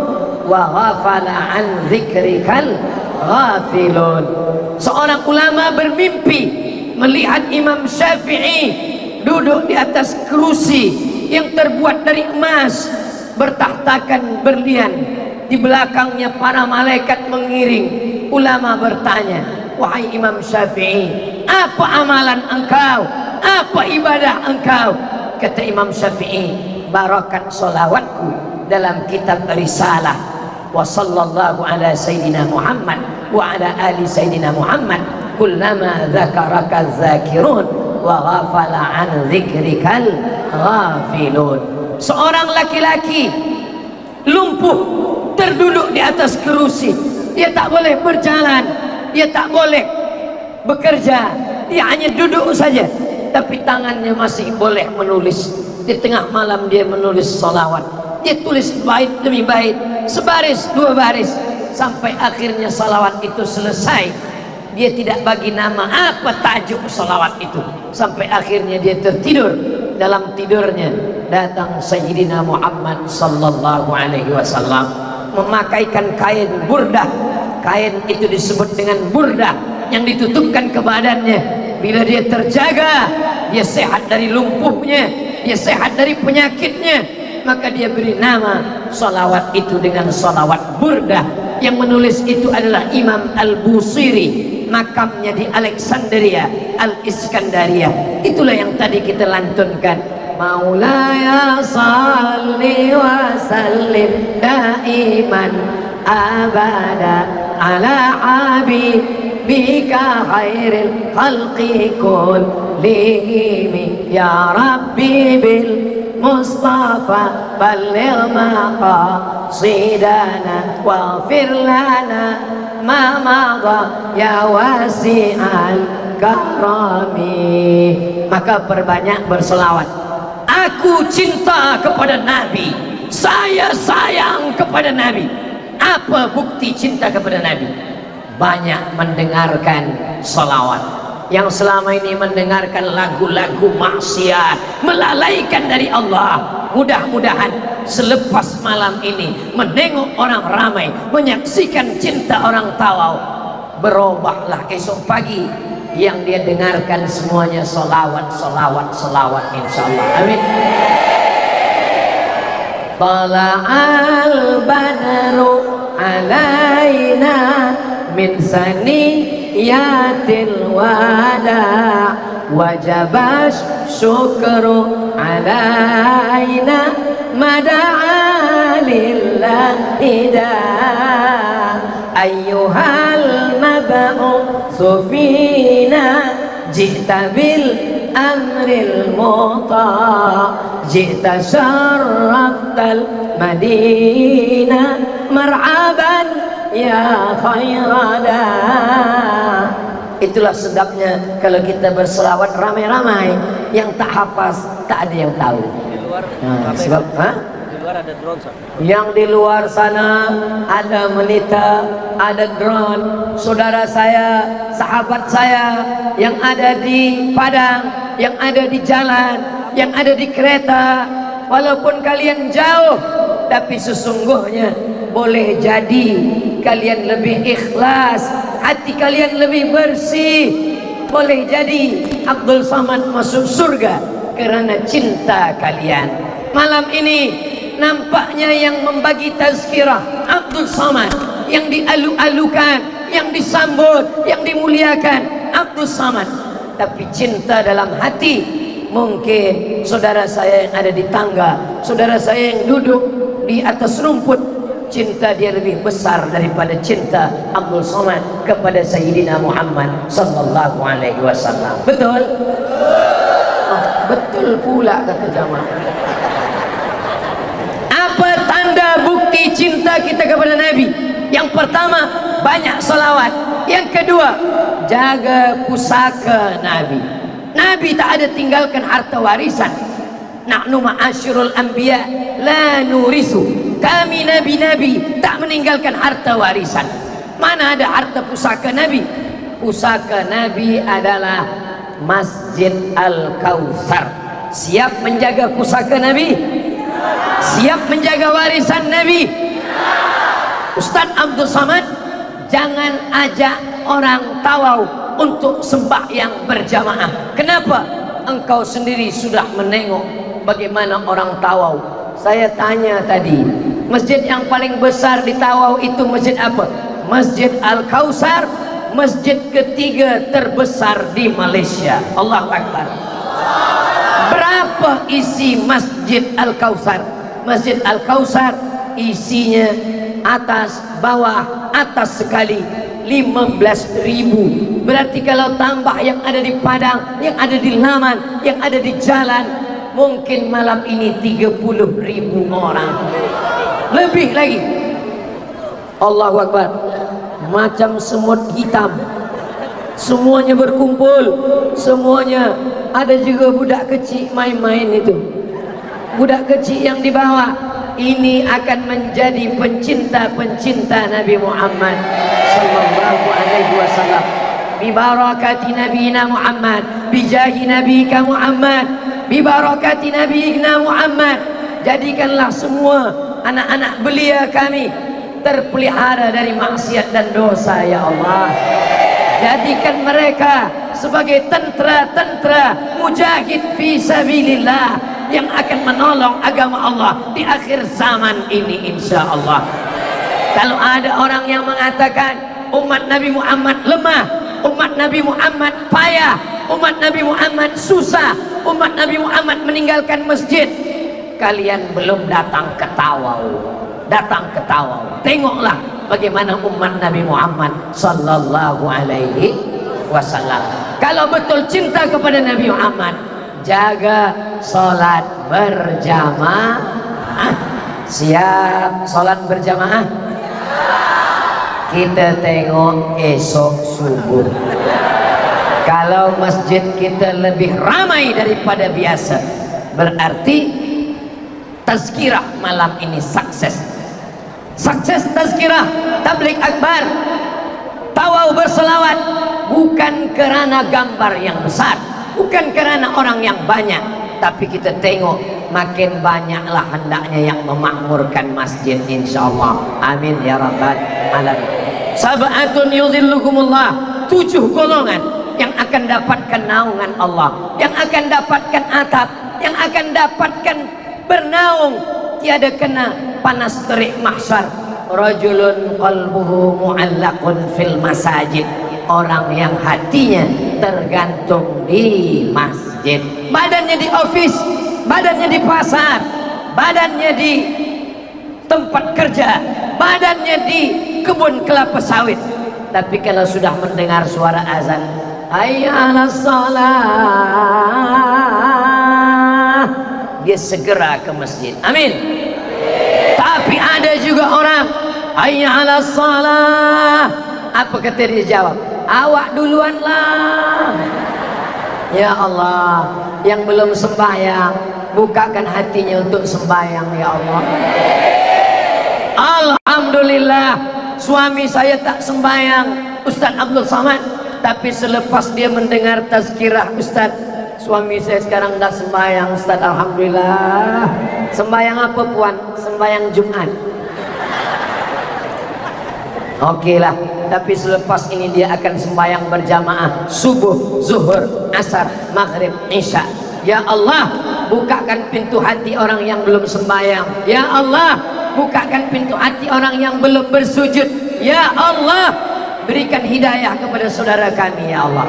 wa ghafala an dzikrikal ghafilun. Seorang ulama bermimpi melihat Imam Syafi'i duduk di atas kerusi yang terbuat dari emas, bertahtakan berlian. Di belakangnya para malaikat mengiring. Ulama bertanya, wahai Imam Syafi'i, apa amalan engkau? Apa ibadah engkau? Kata Imam Syafi'i, barakat solawatku dalam kitab Risalah. Wa sallallahu ala Sayyidina Muhammad wa ala ali Sayyidina Muhammad kullama dzakaraka dzakirun wa ghafala an dzikrikal ghafilun. Seorang laki-laki lumpuh terduduk di atas kerusi. Dia tak boleh berjalan, dia tak boleh bekerja, dia hanya duduk saja, tapi tangannya masih boleh menulis. Di tengah malam dia menulis salawat. Dia tulis bait demi bait, sebaris dua baris, sampai akhirnya salawat itu selesai. Dia tidak bagi nama apa tajuk salawat itu, sampai akhirnya dia tertidur. Dalam tidurnya datang Sayyidina Muhammad sallallahu alaihi wasallam memakaikan kain burdah. Kain itu disebut dengan burdah yang ditutupkan ke badannya. Bila dia terjaga, dia sehat dari lumpuhnya, dia sehat dari penyakitnya, maka dia beri nama salawat itu dengan salawat burdah. Yang menulis itu adalah Imam Al-Busiri, makamnya di Alexandria, Al-Iskandaria. Itulah yang tadi kita lantunkan. Maulaya salli wa sallim daiman abada ala habibika khairil khalqi kullihim ya Rabbi bil Mustafa balligh maqasidana waghfir lana ma madha ya wasi'al karami. Maka perbanyak berselawat. Aku cinta kepada Nabi, saya sayang kepada Nabi. Apa bukti cinta kepada Nabi? Banyak mendengarkan salawat. Yang selama ini mendengarkan lagu-lagu maksiat, melalaikan dari Allah, mudah-mudahan selepas malam ini menengok orang ramai, menyaksikan cinta orang tawau, berubahlah esok pagi yang dia dengarkan semuanya salawat, salawat, salawat, insyaallah. Amin. Tala'al badru alaina min saniyatil wada wajabash syukru alaina mada'a lillahi da ayyuhal mab'utsu fina ji'ta bil amril muta' ji'ta syarraftal madinah marhaban ya khairada. Itulah sebabnya kalau kita berselawat ramai-ramai, yang tak hafaz tak ada yang tahu. Sebab di luar ada drone. Yang di luar sana ada melita, ada drone. Saudara saya, sahabat saya yang ada di Padang, yang ada di jalan, yang ada di kereta, walaupun kalian jauh, tapi sesungguhnya boleh jadi kalian lebih ikhlas, hati kalian lebih bersih. Boleh jadi Abdul Samad masuk surga karena cinta kalian. Malam ini nampaknya yang membagi tazkirah Abdul Samad, yang dialu-alukan, yang disambut, yang dimuliakan Abdul Samad, tapi cinta dalam hati mungkin saudara saya yang ada di tangga, saudara saya yang duduk di atas rumput, cinta dia lebih besar daripada cinta Abdul Samad kepada Sayyidina Muhammad sallallahu alaihi wasallam. Betul? Oh, betul pula kata jamaah. Apa tanda bukti cinta kita kepada Nabi? Yang pertama, banyak salawat. Yang kedua, jaga pusaka Nabi. Nabi tak ada tinggalkan harta warisan. Nahnu ma'asyirul anbiya la nurisu. Kami nabi-nabi tak meninggalkan harta warisan. Mana ada harta pusaka Nabi? Pusaka Nabi adalah Masjid Al-Kautsar. Siap menjaga pusaka Nabi? Siap menjaga warisan Nabi? Ustaz Abdul Samad jangan ajak orang tawau untuk sembahyang berjamaah. Kenapa? Engkau sendiri sudah menengok bagaimana orang tawau. Saya tanya tadi, masjid yang paling besar di Tawau itu masjid apa? Masjid Al-Kausar, masjid ketiga terbesar di Malaysia. Allahu Akbar. Berapa isi Masjid Al-Kausar? Masjid Al-Kausar isinya atas, bawah, atas sekali 15.000. Berarti kalau tambah yang ada di Padang, yang ada di Laman, yang ada di jalan, mungkin malam ini 30.000 orang. Lebih lagi. Allahu Akbar. Macam semut hitam, semuanya berkumpul, semuanya. Ada juga budak kecil main-main itu, budak kecil yang dibawa. Ini akan menjadi pencinta-pencinta Nabi Muhammad sallallahu alaihi wasallam. Bi barakati nabiyina Muhammad, bi jahi nabiyika Muhammad, bi barakati nabiyina Muhammad. Jadikanlah semua anak-anak belia kami terpelihara dari maksiat dan dosa, ya Allah. Jadikan mereka sebagai tentera-tentera mujahid fi sabilillah yang akan menolong agama Allah di akhir zaman ini, insya Allah. Kalau ada orang yang mengatakan umat Nabi Muhammad lemah, umat Nabi Muhammad payah, umat Nabi Muhammad susah, umat Nabi Muhammad meninggalkan masjid, kalian belum datang ke Tawau. Datang ke Tawau, tengoklah bagaimana umat Nabi Muhammad sallallahu alaihi wasallam. Kalau betul cinta kepada Nabi Muhammad, jaga sholat berjamaah. Siap sholat berjamaah? Kita tengok esok subuh. Kalau masjid kita lebih ramai daripada biasa, berarti tazkirah malam ini sukses. Sukses tazkirah tabligh akbar, Tawau berselawat, bukan kerana gambar yang besar, bukan kerana orang yang banyak, tapi kita tengok makin banyaklah hendaknya yang memakmurkan masjid, insyaallah. Amin ya rabbal alamin. Sab'atun yuzillukumullah, 7 golongan yang akan dapatkan naungan Allah, yang akan dapatkan atap, yang akan dapatkan bernaung tiada kena panas terik mahsyar. Rajulun qalbuhu mu'allaqun fil masajid, orang yang hatinya tergantung di masjid. Badannya di office, badannya di pasar, badannya di tempat kerja, badannya di kebun kelapa sawit, tapi kalau sudah mendengar suara azan, hayya 'alas shalah, dia segera ke masjid. Amin. Tapi ada juga orang hayya 'alas shalah, apa kata dia jawab? Awak duluan lah. Ya Allah, yang belum sembahyang, bukakan hatinya untuk sembahyang, ya Allah. Alhamdulillah, suami saya tak sembahyang, Ustaz Abdul Samad, tapi selepas dia mendengar tazkirah Ustaz, suami saya sekarang dah sembahyang, Ustaz. Alhamdulillah. Sembahyang apa puan? Sembahyang Jumat. Oke lah, tapi selepas ini dia akan sembahyang berjamaah subuh, zuhur, asar, maghrib, isya. Ya Allah, bukakan pintu hati orang yang belum sembahyang. Ya Allah, bukakan pintu hati orang yang belum bersujud. Ya Allah, berikan hidayah kepada saudara kami, ya Allah.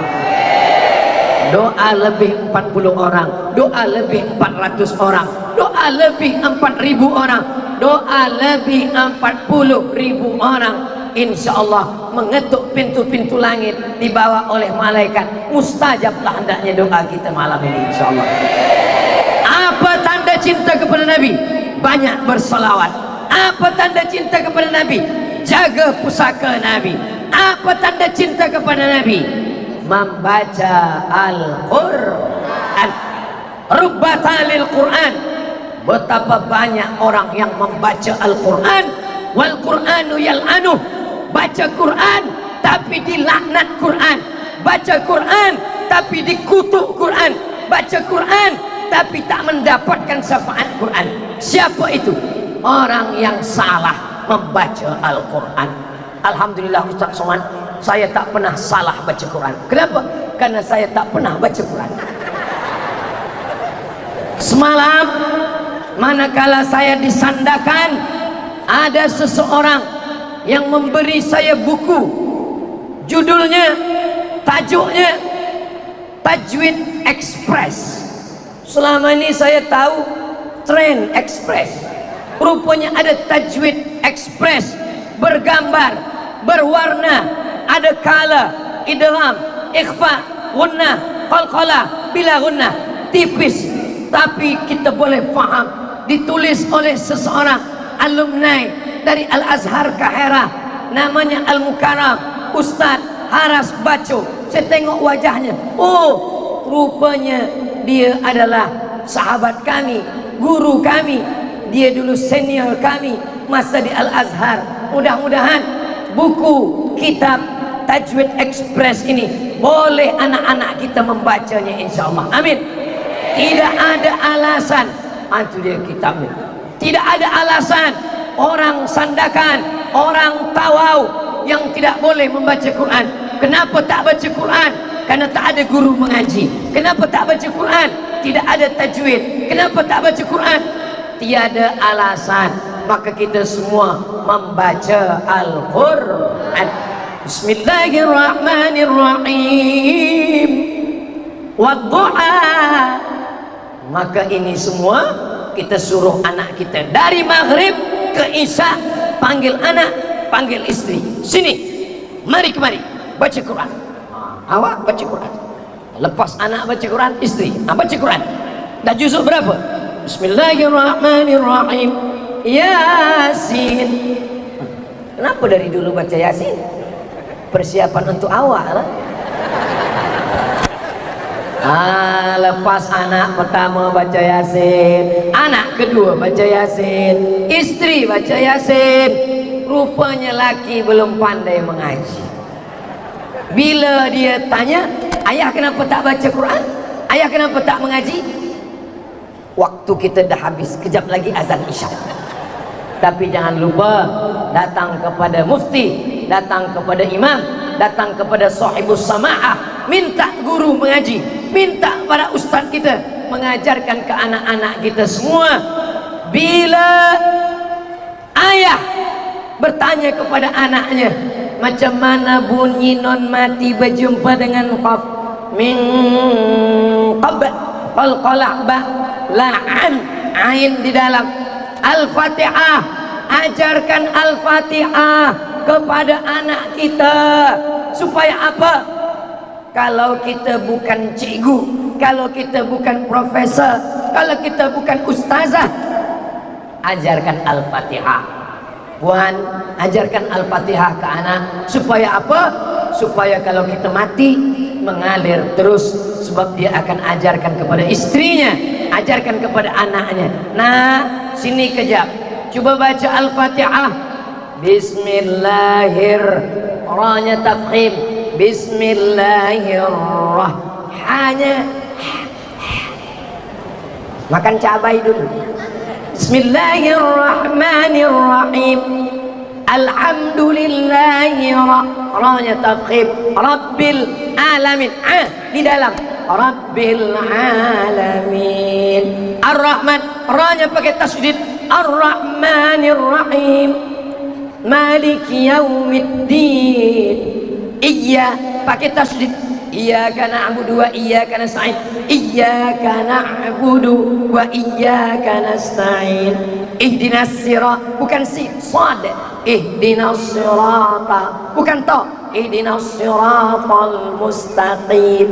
Doa lebih 40 orang, doa lebih 400 orang, doa lebih 4.000 orang, doa lebih 40.000 orang, insya Allah mengetuk pintu-pintu langit dibawa oleh malaikat. Mustajablah hendaknya doa kita malam ini, insya Allah. Apa tanda cinta kepada Nabi? Banyak berselawat. Apa tanda cinta kepada Nabi? Jaga pusaka Nabi. Apa tanda cinta kepada Nabi? Membaca Al-Quran. Rubbatalil Quran, betapa banyak orang yang membaca Al-Quran. Wal Quranu yal'anuh, baca Quran tapi dilaknat Quran, baca Quran tapi dikutuk Quran, baca Quran tapi tak mendapatkan syafaat Quran. Siapa itu? Orang yang salah membaca Al-Quran. Alhamdulillah Ustaz Somad, saya tak pernah salah baca Quran. Kenapa? Karena saya tak pernah baca Quran. Semalam manakala saya disandarkan, ada seseorang yang memberi saya buku, judulnya, tajuknya Tajwid Express. Selama ini saya tahu Trend Express, rupanya ada Tajwid Express, bergambar, berwarna, ada kala, idgham, ikhfa, gunnah, qalqalah, bila gunnah, tipis, tapi kita boleh faham. Ditulis oleh seseorang alumni dari Al-Azhar Kahirah, namanya Al-Mukarram, Ustaz Haras Baco. Saya tengok wajahnya, oh rupanya dia adalah sahabat kami, guru kami, dia dulu senior kami masa di Al-Azhar. Mudah-mudahan buku kitab Tajwid Express ini boleh anak-anak kita membacanya, insyaAllah, amin. Tidak ada alasan, itu dia kitabnya, tidak ada alasan orang sandakan, orang tawau yang tidak boleh membaca Quran. Kenapa tak baca Quran? Karena tak ada guru mengaji. Kenapa tak baca Quran? Tidak ada tajwid. Kenapa tak baca Quran? Tiada alasan. Maka kita semua membaca Al-Quran. Bismillahirrahmanirrahim. Wadduha. Maka ini semua kita suruh anak kita dari maghrib ke isya, panggil anak, panggil istri, sini, mari kemari, baca Quran. Awak baca Quran. Lepas anak baca Quran, istri baca Quran. Dah juzuk berapa? Bismillahirrahmanirrahim. Yasin. Kenapa dari dulu baca Yasin? Persiapan untuk awak lah. Lepas anak pertama baca Yasin, anak kedua baca Yasin, istri baca Yasin. Rupanya laki belum pandai mengaji. Bila dia tanya, ayah kenapa tak baca Quran? Ayah kenapa tak mengaji? Waktu kita dah habis, kejap lagi azan isya. Tapi jangan lupa datang kepada mufti, datang kepada imam, datang kepada sahibus sama'ah, minta guru mengaji, minta para ustaz kita mengajarkan ke anak-anak kita semua. Bila ayah bertanya kepada anaknya, macam mana bunyi non mati berjumpa dengan qaf, min qab, qalqalah, ba, la'an, ain di dalam, Al-Fatihah. Ajarkan Al-Fatihah kepada anak kita. Supaya apa? Kalau kita bukan cikgu, kalau kita bukan profesor, kalau kita bukan ustazah, ajarkan Al-Fatihah. Puan, ajarkan Al-Fatihah ke anak. Supaya apa? Supaya kalau kita mati mengalir terus. Sebab dia akan ajarkan kepada istrinya, ajarkan kepada anaknya. Nah, sini kejap, coba baca Al-Fatihah. Bismillahirrahmanirrahim, tafkhim. Bismillahirrahmanirrahim. Makan cabai dulu. Bismillahirrahmanirrahim. Alhamdulillahi ra-nya tafkhim, rabbil alamin, di dalam rabbil alamin. Ar-Rahman, ra-nya pakai tasydid, Ar-Rahmanirrahim. Maliki yaumiddin. Iya pakai tasydid, iyyaka na'budu wa iyyaka nasta'in. Iyyaka na'budu wa iyyaka nasta'in. Ihdinas sirat, bukan si, sad. Ihdinas sirata, bukan to. Ihdinas siratal mustaqim.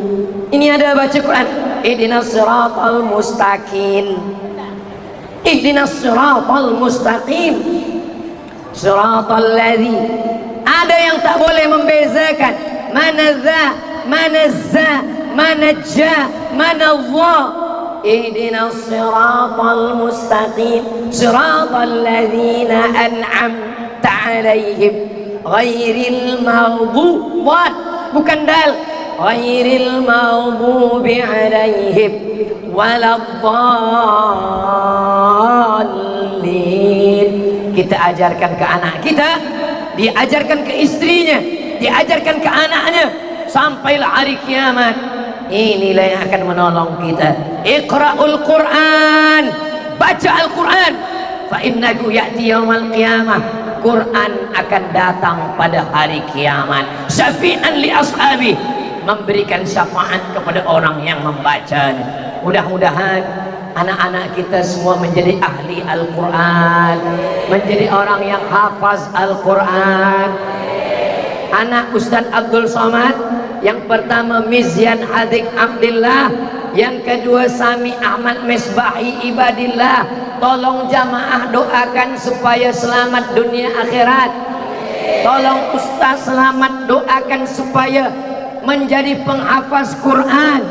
Ini ada baca Quran. Ihdinas siratal mustaqim. Ihdinas siratal mustaqim. Siratal ladzi. Ada yang tak boleh membezakan mana za, mana za, mana ja, mana Allah. Ihdinas siratal mustaqim. Siratal ladzina an'amta 'alaihim ghairil maghdubi, bukan dal, ghairil maghdubi 'alaihim waladdallin. Kita ajarkan ke anak kita diajarkan ke istrinya, diajarkan ke anaknya, sampailah hari kiamat. Inilah yang akan menolong kita. Iqra'ul Quran, baca Al-Quran, fa innahu ya'ti yaumal qiyamah. Quran akan datang pada hari kiamat, syafi'an li ashabi, memberikan syafaat kepada orang yang membacanya. Mudah-mudahan anak-anak kita semua menjadi ahli Al-Quran, menjadi orang yang hafaz Al-Quran. Anak Ustaz Abdul Somad, yang pertama Mizyan Hadik Abdillah, yang kedua Sami Ahmad Misbahi Ibadillah. Tolong jamaah doakan supaya selamat dunia akhirat. Tolong Ustaz selamat doakan supaya menjadi penghafaz Quran.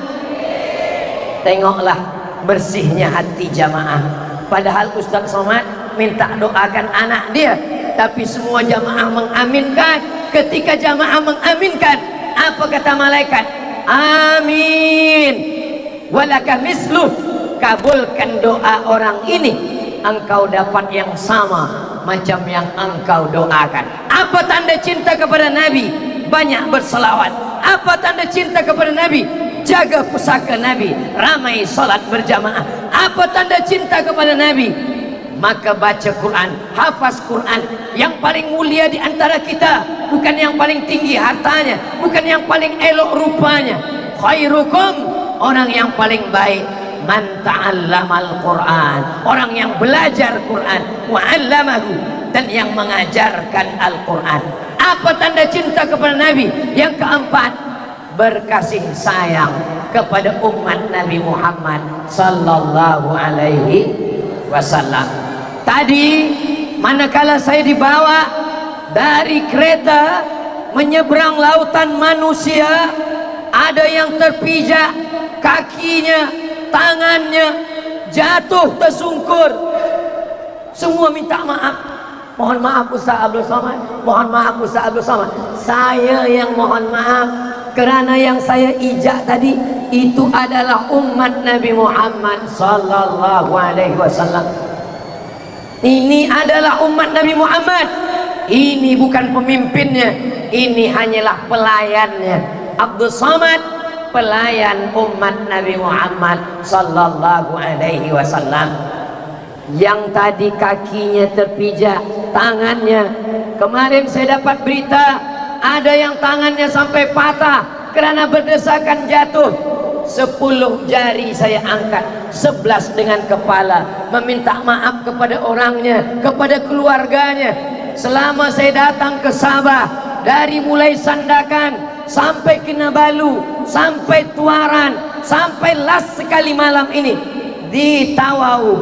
Tengoklah bersihnya hati jamaah. Padahal Ustaz Somad minta doakan anak dia, tapi semua jamaah mengaminkan. Ketika jamaah mengaminkan, apa kata malaikat? Amin. Walaka misluh. Kabulkan doa orang ini, engkau dapat yang sama macam yang engkau doakan. Apa tanda cinta kepada Nabi? Banyak berselawat. Apa tanda cinta kepada Nabi? Jaga pusaka Nabi, ramai salat berjamaah. Apa tanda cinta kepada Nabi? Maka baca Quran, hafaz Quran. Yang paling mulia di antara kita bukan yang paling tinggi hartanya, bukan yang paling elok rupanya. Khairukum, orang yang paling baik, man ta'allamal Quran, orang yang belajar Quran, wa 'allamahu, dan yang mengajarkan Al-Quran. Apa tanda cinta kepada Nabi? Yang keempat, berkasih sayang kepada umat Nabi Muhammad sallallahu alaihi wasallam. Tadi manakala saya dibawa dari kereta menyeberang lautan manusia, ada yang terpijak kakinya, tangannya jatuh tersungkur, semua minta maaf. Mohon maaf Ustaz Abdul Somad, mohon maaf Ustaz Abdul Somad. Saya yang mohon maaf, kerana yang saya ijak tadi itu adalah umat Nabi Muhammad sallallahu alaihi wasallam. Ini adalah umat Nabi Muhammad. Ini bukan pemimpinnya, ini hanyalah pelayannya. Abdul Somad, pelayan umat Nabi Muhammad sallallahu alaihi wasallam. Yang tadi kakinya terpijak, tangannya, kemarin saya dapat berita ada yang tangannya sampai patah kerana berdesakan jatuh. 10 jari saya angkat, 11 dengan kepala, meminta maaf kepada orangnya, kepada keluarganya. Selama saya datang ke Sabah, dari mulai Sandakan sampai Kinabalu, sampai Tuaran, sampai last sekali malam ini di Tawau,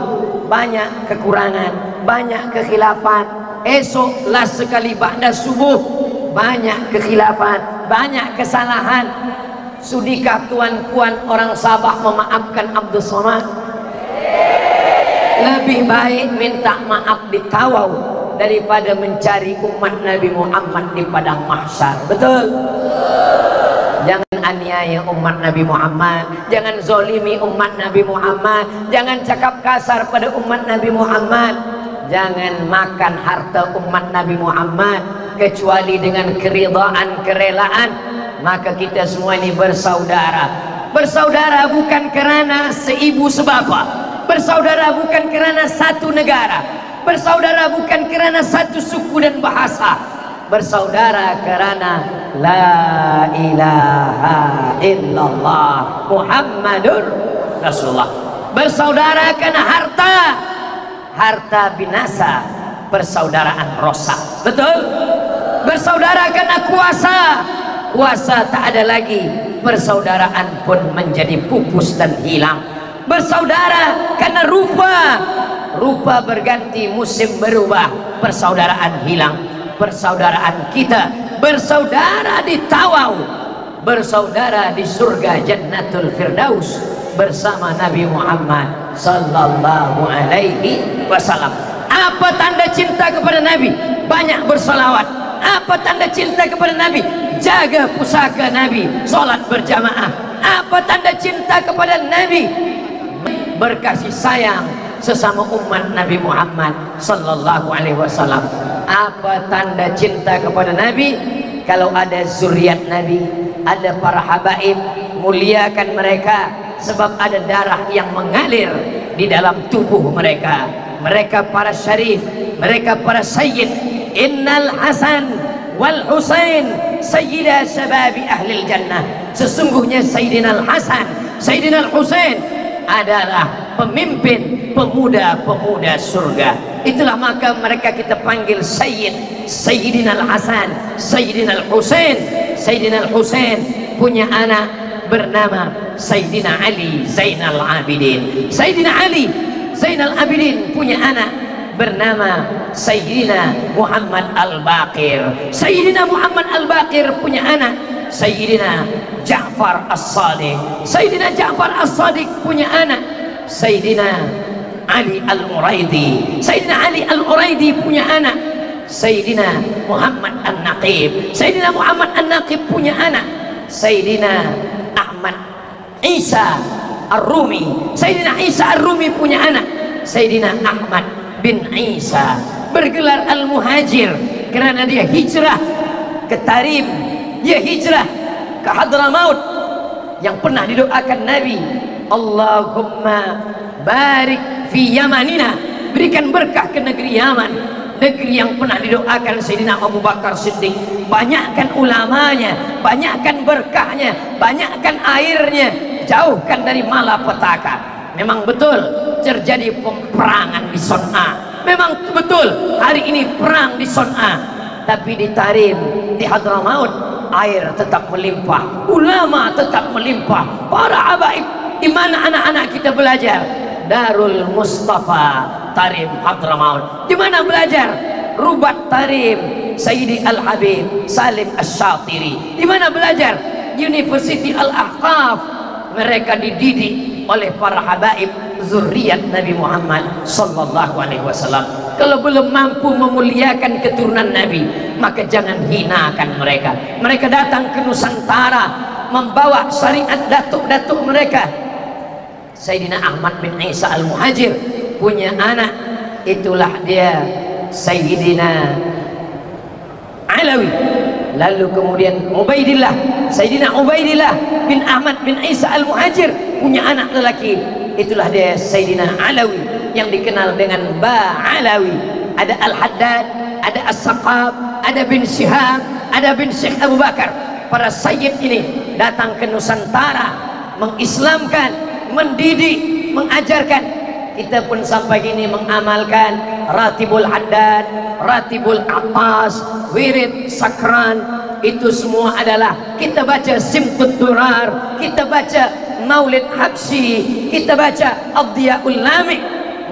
banyak kekurangan, banyak kekhilafan. Esok last sekali ba'da subuh, banyak kekhilafan, banyak kesalahan. Sudikah tuan-puan orang Sabah memaafkan Abdul Somad? Lebih baik minta maaf di Tawau daripada mencari umat Nabi Muhammad di padang mahsyar. Betul? Jangan aniaya umat Nabi Muhammad, jangan zolimi umat Nabi Muhammad, jangan cakap kasar pada umat Nabi Muhammad, jangan makan harta umat Nabi Muhammad kecuali dengan keridhaan, kerelaan. Maka kita semua ini bersaudara. Bersaudara bukan kerana seibu sebapa, bersaudara bukan kerana satu negara, bersaudara bukan kerana satu suku dan bahasa, bersaudara kerana la ilaha illallah Muhammadur Rasulullah. Bersaudara kerana harta, harta binasa, persaudaraan rosak. Betul? Bersaudara kerana kuasa, kuasa tak ada lagi, persaudaraan pun menjadi pupus dan hilang. Bersaudara karena rupa, rupa berganti, musim berubah, persaudaraan hilang. Persaudaraan kita bersaudara di Tawau, bersaudara di surga Jannatul Firdaus bersama Nabi Muhammad sallallahu alaihi wasallam. Apa tanda cinta kepada Nabi? Banyak bersalawat. Apa tanda cinta kepada Nabi? Jaga pusaka Nabi, solat berjamaah. Apa tanda cinta kepada Nabi? Berkasih sayang sesama umat Nabi Muhammad sallallahu alaihi wasallam. Apa tanda cinta kepada Nabi? Kalau ada zuriat Nabi, ada para habaib, muliakan mereka, sebab ada darah yang mengalir di dalam tubuh mereka. Mereka para syarif, mereka para sayyid. Innal Hasan wal Husain sayyida syababi ahlil jannah. Sesungguhnya Sayyidina Al-Hasan, Sayyidina Al-Husain adalah pemimpin pemuda-pemuda surga. Itulah maka mereka kita panggil Sayyid. Sayyidina Al-Hasan, Sayyidina Al-Husain. Sayyidina Al-Husain punya anak bernama Sayyidina Ali Zainal Abidin. Sayyidina Ali Zainal Abidin punya anak bernama Sayyidina Muhammad Al-Baqir. Sayyidina Muhammad Al-Baqir punya anak Sayyidina Ja'far As-Sadiq. Sayyidina Ja'far As-Sadiq punya anak Sayyidina Ali Al-Uraidi. Sayyidina Ali Al-Uraidi punya anak Sayyidina Muhammad An-Naqib. Sayyidina Muhammad An-Naqib punya anak Sayyidina Ahmad Isa Ar-Rumi. Sayyidina Isa Ar-Rumi punya anak Sayyidina Ahmad bin Isa. Bergelar Al-Muhajir kerana dia hijrah ke Tarim, dia hijrah ke Hadramaut, yang pernah didoakan Nabi, Allahumma barik fi Yamanina, berikan berkah ke negeri Yaman, negeri yang pernah didoakan Sayyidina Abu Bakar Siddiq. Banyakkan ulamanya, banyakkan berkahnya, banyakkan airnya, jauhkan dari malapetaka. Memang betul terjadi peperangan di Son'a, memang betul hari ini perang di Son'a, tapi di Tarim, di Hadramaut, air tetap melimpah, ulama tetap melimpah, para habaib. Di mana anak-anak kita belajar? Darul Mustafa Tarim Hadramaut. Di mana belajar? Rubat Tarim Sayyidi Al-Habib Salim Asy-Syatiri. Di mana belajar? University Al-Ahqaf. Mereka dididik oleh para habaib zuriat Nabi Muhammad sallallahu alaihi wasallam. Kalau belum mampu memuliakan keturunan Nabi, maka jangan hinakan mereka. Mereka datang ke Nusantara membawa syariat datuk-datuk mereka. Sayyidina Ahmad bin Isa Al-Muhajir punya anak, itulah dia Sayyidina Alawi. Lalu kemudian Ubaidillah, Sayyidina Ubaidillah bin Ahmad bin Isa Al-Muhajir punya anak lelaki, itulah dia Sayyidina Alawi yang dikenal dengan Ba Alawi. Ada Al-Haddad, ada As-Saqab, ada bin Syihab, ada bin Syekh Abu Bakar. Para sayyid ini datang ke Nusantara mengislamkan, mendidik, mengajarkan. Kita pun sampai kini mengamalkan Ratibul Haddad, Ratibul Abbas, Wirid Sakran. Itu semua adalah kita baca Simtud Durar, kita baca Maulid Habsyi, kita baca Ad-Diyaul Lami.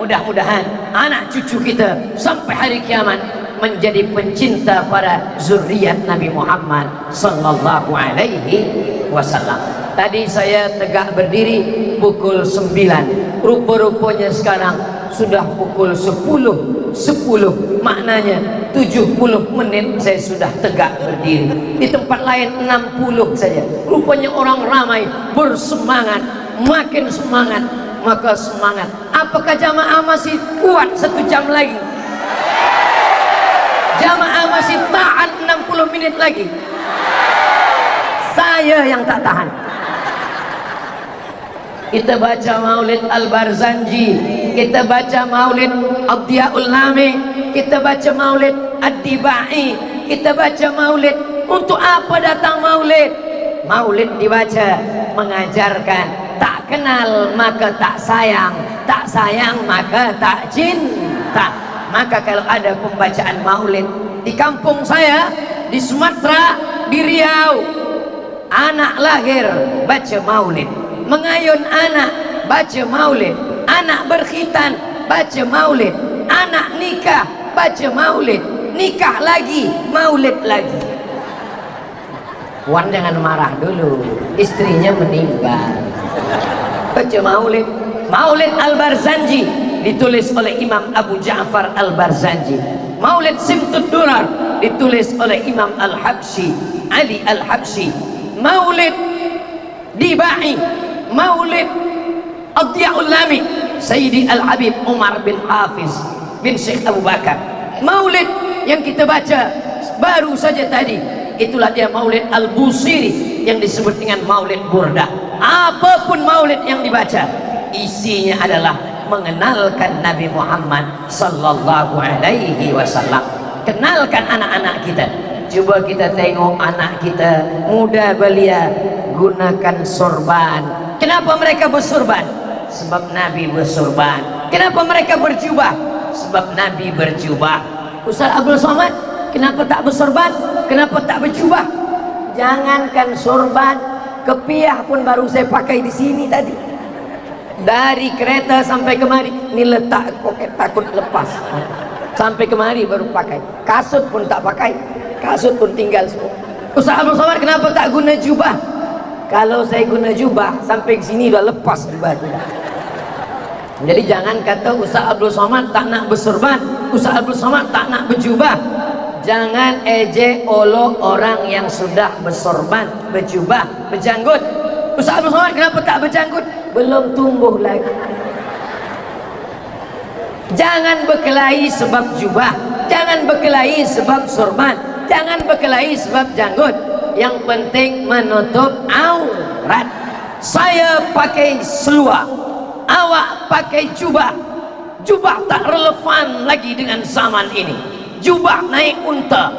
Mudah-mudahan anak cucu kita sampai hari kiamat menjadi pencinta para zuriat Nabi Muhammad sallallahu alaihi wasallam. Tadi saya tegak berdiri pukul 9, rupa-rupanya sekarang sudah pukul 10. Maknanya 70 menit saya sudah tegak berdiri. Di tempat lain 60 saja. Rupanya orang ramai bersemangat, makin semangat. Maka semangat. Apakah jamaah masih kuat 1 jam lagi? Jamaah masih tahan 60 menit lagi? Saya yang tak tahan. Kita baca Maulid Al-Barzanji, kita baca Maulid Ad-Diyaul Lami, kita baca Maulid Ad-Dibai, kita baca Maulid. Untuk apa datang Maulid? Maulid dibaca mengajarkan tak kenal maka tak sayang, tak sayang maka tak cinta. Maka kalau ada pembacaan Maulid di kampung saya, di Sumatera, di Riau, anak lahir baca Maulid, mengayun anak baca Maulid, anak berkhitan baca Maulid, anak nikah baca Maulid, nikah lagi Maulid lagi. Wan jangan marah dulu, istrinya meninggal. Baca Maulid. Maulid Al-Barzanji ditulis oleh Imam Abu Ja'far Al-Barzanji. Maulid Simtud Durar ditulis oleh Imam Al-Habsyi, Ali Al-Habsyi. Maulid Dibai, Maulid Ad-Diyaul Lami, Sayyidi Al-Habib Umar bin Hafiz bin Syekh Abu Bakar. Maulid yang kita baca baru saja tadi, itulah dia Maulid Al-Busiri yang disebut dengan Maulid Burdah. Apapun maulid yang dibaca, isinya adalah mengenalkan Nabi Muhammad sallallahu alaihi wasallam. Kenalkan anak-anak kita. Coba kita tengok anak kita muda belia gunakan sorban. Kenapa mereka bersorban? Sebab Nabi bersorban. Kenapa mereka berjubah? Sebab Nabi berjubah. Ustaz Abdul Somad, kenapa tak bersorban? Kenapa tak berjubah? Jangankan sorban, kepiah pun baru saya pakai di sini tadi. Dari kereta sampai kemari, ini letak poket takut lepas. Sampai kemari baru pakai. Kasut pun tak pakai. Kasut pun tinggal semua. Ustaz Abdul Somad, kenapa tak guna jubah? Kalau saya guna jubah sampai ke sini dah lepas jubah tu dah. Jadi jangan kata Ustaz Abdul Somad tak nak bersorban, Ustaz Abdul Somad tak nak berjubah. Jangan ejek olok orang yang sudah bersorban, berjubah, berjanggut. Ustaz Abdul Somad kenapa tak berjanggut? Belum tumbuh lagi. Jangan berkelahi sebab jubah, jangan berkelahi sebab sorban, jangan berkelahi sebab janggut. Yang penting menutup aurat. Saya pakai seluar, awak pakai jubah. Jubah tak relevan lagi dengan zaman ini. Jubah naik unta.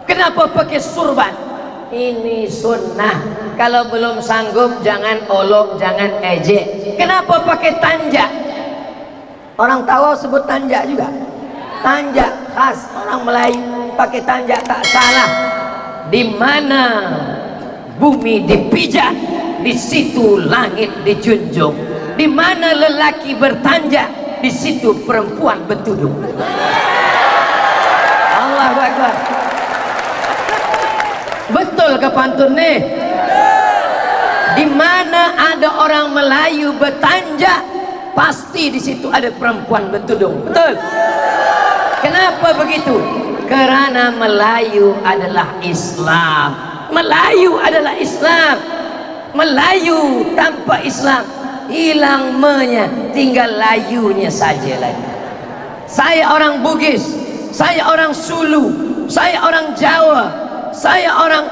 Kenapa pakai surban? Ini sunnah. Kalau belum sanggup jangan olok, jangan ejek. Kenapa pakai tanjak? Orang Tawau sebut tanjak juga. Tanjak khas orang Melayu, pakai tanjak tak salah. Di mana bumi dipijak, di situ langit dijunjung. Di mana lelaki bertanjak, di situ perempuan bertudung. Allahu Akbar. Betul ke pantun nih? Di mana ada orang Melayu bertanjak, pasti di situ ada perempuan bertudung. Betul? Kenapa begitu? Karena Melayu adalah Islam. Melayu adalah Islam. Melayu tanpa Islam hilang me-nya, tinggal layunya saja lagi. Saya orang Bugis, saya orang Sulu, saya orang Jawa, saya orang,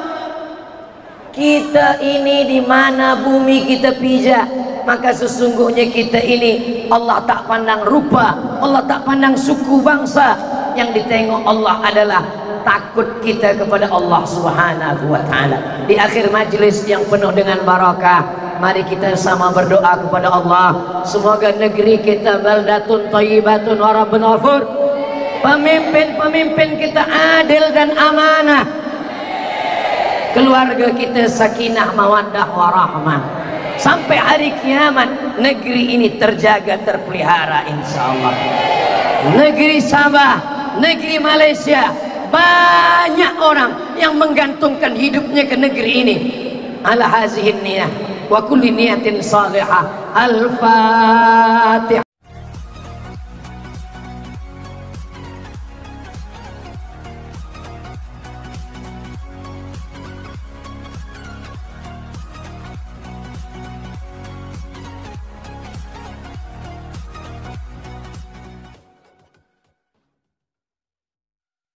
kita ini di mana bumi kita pijak, maka sesungguhnya kita ini Allah tak pandang rupa, Allah tak pandang suku bangsa. Yang ditengok Allah adalah takut kita kepada Allah Subhanahu wa ta'ala. Di akhir majlis yang penuh dengan barakah, mari kita sama berdoa kepada Allah, semoga negeri kita baldatun thayyibatun wa rabbun ghafur. Pemimpin-pemimpin kita adil dan amanah. Keluarga kita sakinah mawaddah warahmah. Sampai hari kiamat negeri ini terjaga, terpelihara insyaallah. Negeri Sabah, negeri Malaysia, banyak orang yang menggantungkan hidupnya ke negeri ini. Ala hazihin niyah wa kulli niyatin salihah. Al-Fatihah.